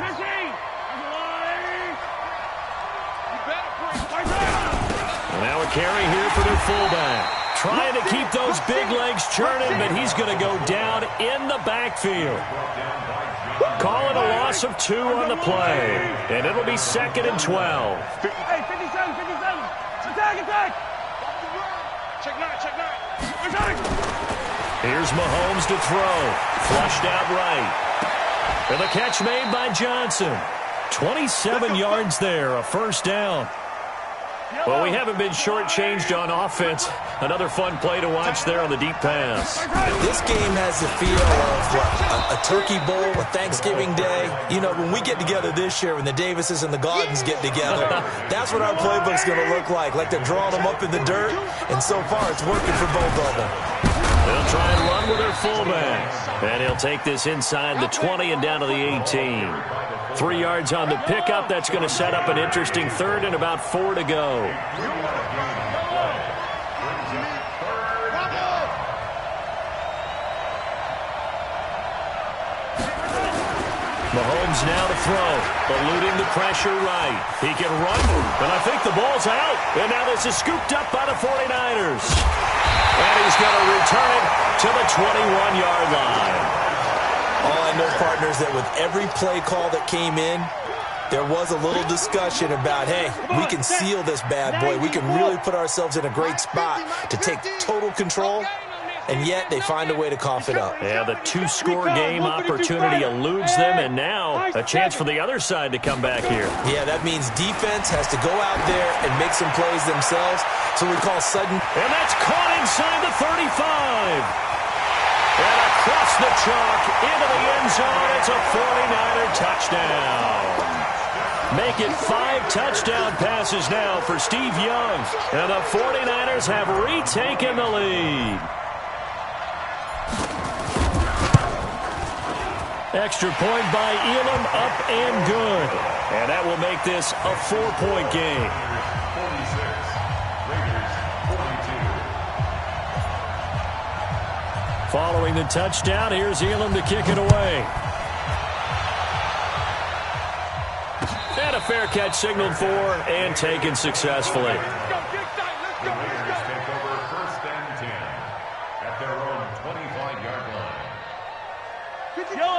Now a carry here for their fullback. Trying to keep those big legs churning, but he's going to go down in the backfield. Call it a loss of 2 on the play. And it'll be 2nd and 12. Hey, 57, 57. Attack. Check 9. Here's Mahomes to throw. Flushed out right. And the catch made by Johnson. 27 yards there, a first down. Well, we haven't been shortchanged on offense. Another fun play to watch there on the deep pass. This game has the feel of a turkey bowl, a Thanksgiving Day. You know, when we get together this year, when the Davises and the Gaughtons get together, that's what our playbook's going to look like they're drawing them up in the dirt, and so far it's working for both of them. They'll try and run with their fullback. And he'll take this inside the 20 and down to the 18. 3 yards on the pickup. That's going to set up an interesting third and about 4 to go. Mahomes now to throw, eluding the pressure right. He can run, and I think the ball's out. And now this is scooped up by the 49ers. And he's going to return it to the 21-yard line. All I know, partners, that with every play call that came in, there was a little discussion about, hey, we can seal this bad boy. We can really put ourselves in a great spot to take total control, and yet they find a way to cough it up. Yeah, the 2-score game opportunity eludes them, and now a chance for the other side to come back here. Yeah, that means defense has to go out there and make some plays themselves, so we call sudden. And that's caught inside the 35. And across the chalk into the end zone, it's a 49er touchdown. Make it 5 touchdown passes now for Steve Young. And the 49ers have retaken the lead. Extra point by Elam, up and good. And that will make this a 4-point game. Following the touchdown, here's Elam to kick it away. And a fair catch signaled for and taken successfully. Raiders take over 1st and 10 at their own 25-yard line.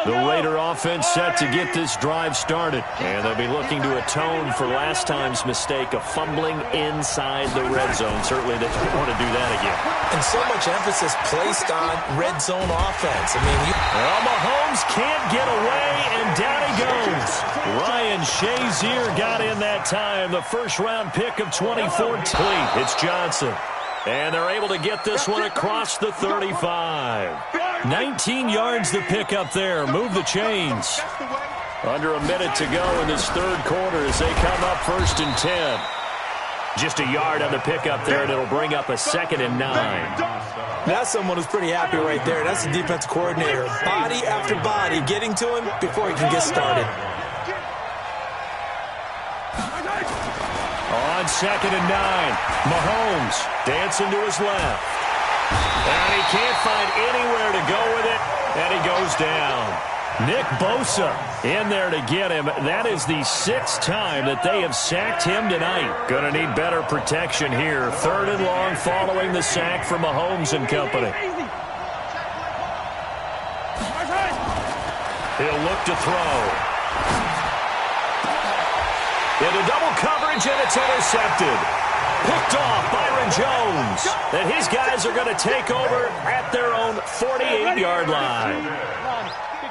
The Raider offense set to get this drive started. And they'll be looking to atone for last time's mistake of fumbling inside the red zone. Certainly they don't want to do that again. And so much emphasis placed on red zone offense. Well, Mahomes can't get away, and down he goes. Ryan Shazier got in that time. The first-round pick of 2014. It's Johnson. And they're able to get this one across the 35. 19 yards the pick up there. Move the chains. Under a minute to go in this third quarter as they come up 1st and 10. Just a yard on the pickup there, and it'll bring up a 2nd and 9. That's someone who's pretty happy right there. That's the defensive coordinator. Body after body getting to him before he can get started. On 2nd and 9, Mahomes dancing to his left. And he can't find anywhere to go with it, and he goes down. Nick Bosa in there to get him. That is the 6th time that they have sacked him tonight. Going to need better protection here. 3rd and long following the sack from Mahomes and company. He'll look to throw. Into double coverage, and it's intercepted. Picked off Byron Jones. And his guys are going to take over at their own 48-yard line.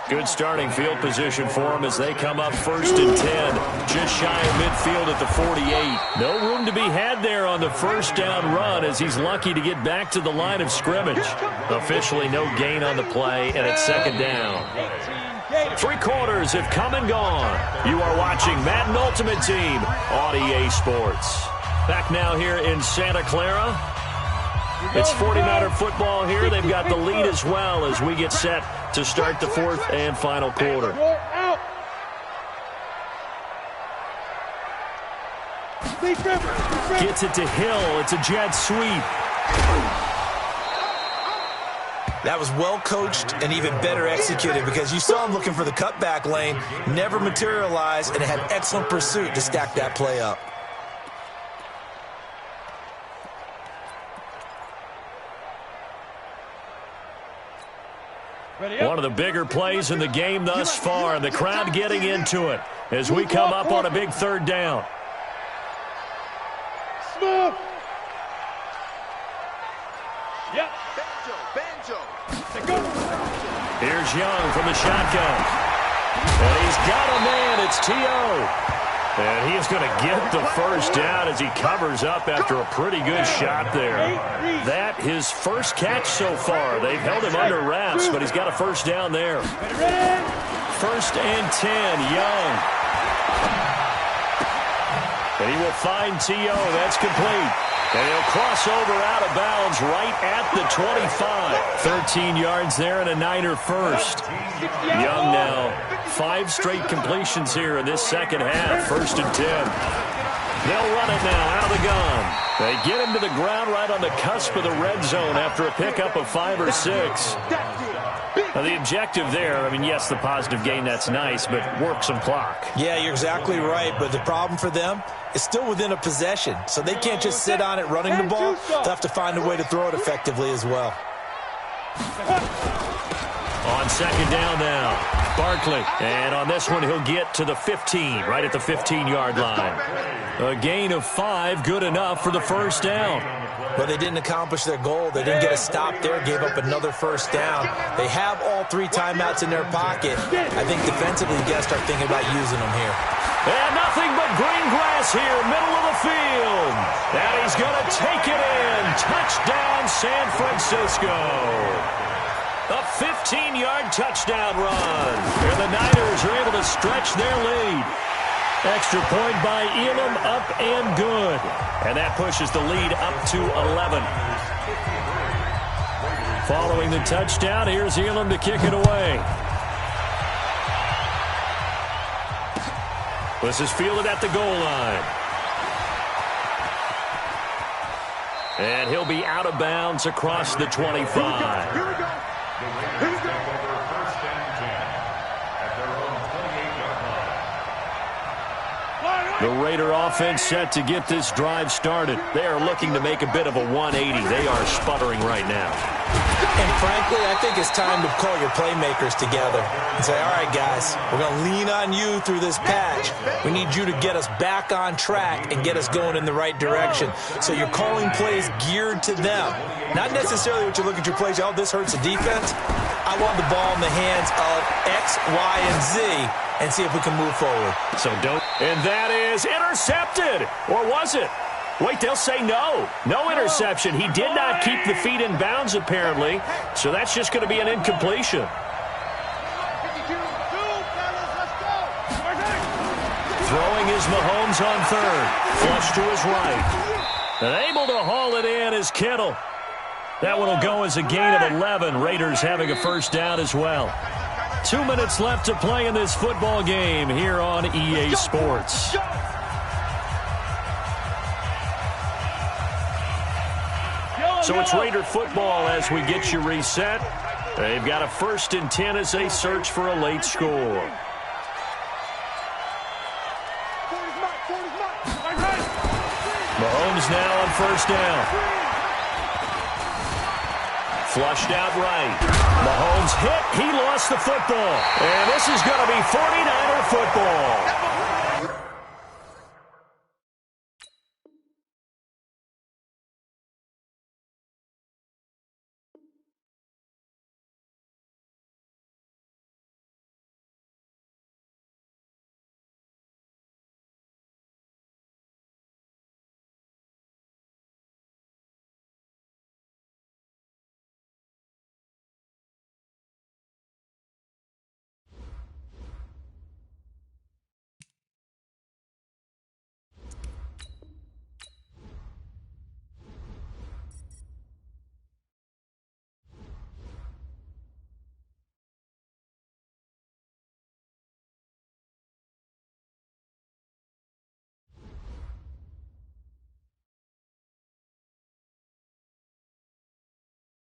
Good starting field position for them as they come up 1st and 10. Just shy of midfield at the 48. No room to be had there on the first down run as he's lucky to get back to the line of scrimmage. Officially no gain on the play, and it's 2nd down. 3 quarters have come and gone. You are watching Madden Ultimate Team on EA Sports. Back now here in Santa Clara. It's 49er football here. They've got the lead as well as we get set to start the 4th and final quarter. Gets it to Hill. It's a jet sweep. That was well coached and even better executed because you saw him looking for the cutback lane, never materialized, and had excellent pursuit to stack that play up. One of the bigger plays in the game thus far, and the crowd getting into it as we come up on a big third down. Smooth. Yep. Here's Young from the shotgun. And he's got a man. It's T.O. And he's going to get the first down as he covers up after a pretty good shot there. That his first catch so far. They've held him under wraps, but he's got a first down there. First and 10, Young. And he will find T.O. That's complete. And he'll cross over out of bounds right at the 25. 13 yards there and a Niner first. Young now, 5 straight completions here in this second half. First and 10. They'll run it now out of the gun. They get him to the ground right on the cusp of the red zone after a pickup of 5 or 6. Now the objective there, I mean, yes, the positive gain, that's nice, but work some clock. Yeah, you're exactly right, but the problem for them is still within a possession, so they can't just sit on it running the ball. They'll have to find a way to throw it effectively as well. On second down now, Barkley. And on this one, he'll get to the 15, right at the 15-yard line. A gain of 5, good enough for the first down. But they didn't accomplish their goal. They didn't get a stop there, gave up another first down. They have all 3 timeouts in their pocket. I think defensively, guests are thinking about using them here. And nothing but green grass here, middle of the field. And he's going to take it in. Touchdown, San Francisco. A 15-yard touchdown run. And the Niners are able to stretch their lead. Extra point by Elam, up and good. And that pushes the lead up to 11. Following the touchdown, here's Elam to kick it away. This is fielded at the goal line. And he'll be out of bounds across the 25. Here we go. Here we go. The Raider offense set to get this drive started. They are looking to make a bit of a 180. They are sputtering right now. And frankly, I think it's time to call your playmakers together and say, all right, guys, we're going to lean on you through this patch. We need you to get us back on track and get us going in the right direction. So you're calling plays geared to them. Not necessarily what you look at your plays, oh, this hurts the defense. I want the ball in the hands of X, Y, and Z and see if we can move forward. So don't. And that is intercepted. Or was it? Wait, they'll say no. No interception. He did not keep the feet in bounds, apparently. So that's just going to be an incompletion. Throwing is Mahomes on third. Flush to his right. And able to haul it in is Kittle. That one will go as a gain of 11. Raiders having a first down as well. 2 minutes left to play in this football game here on EA Sports. So it's Raider football as we get you reset. They've got a first and 10 as they search for a late score. Mahomes now on first down. Flushed out right. Mahomes hit. He lost the football. And this is going to be 49er football.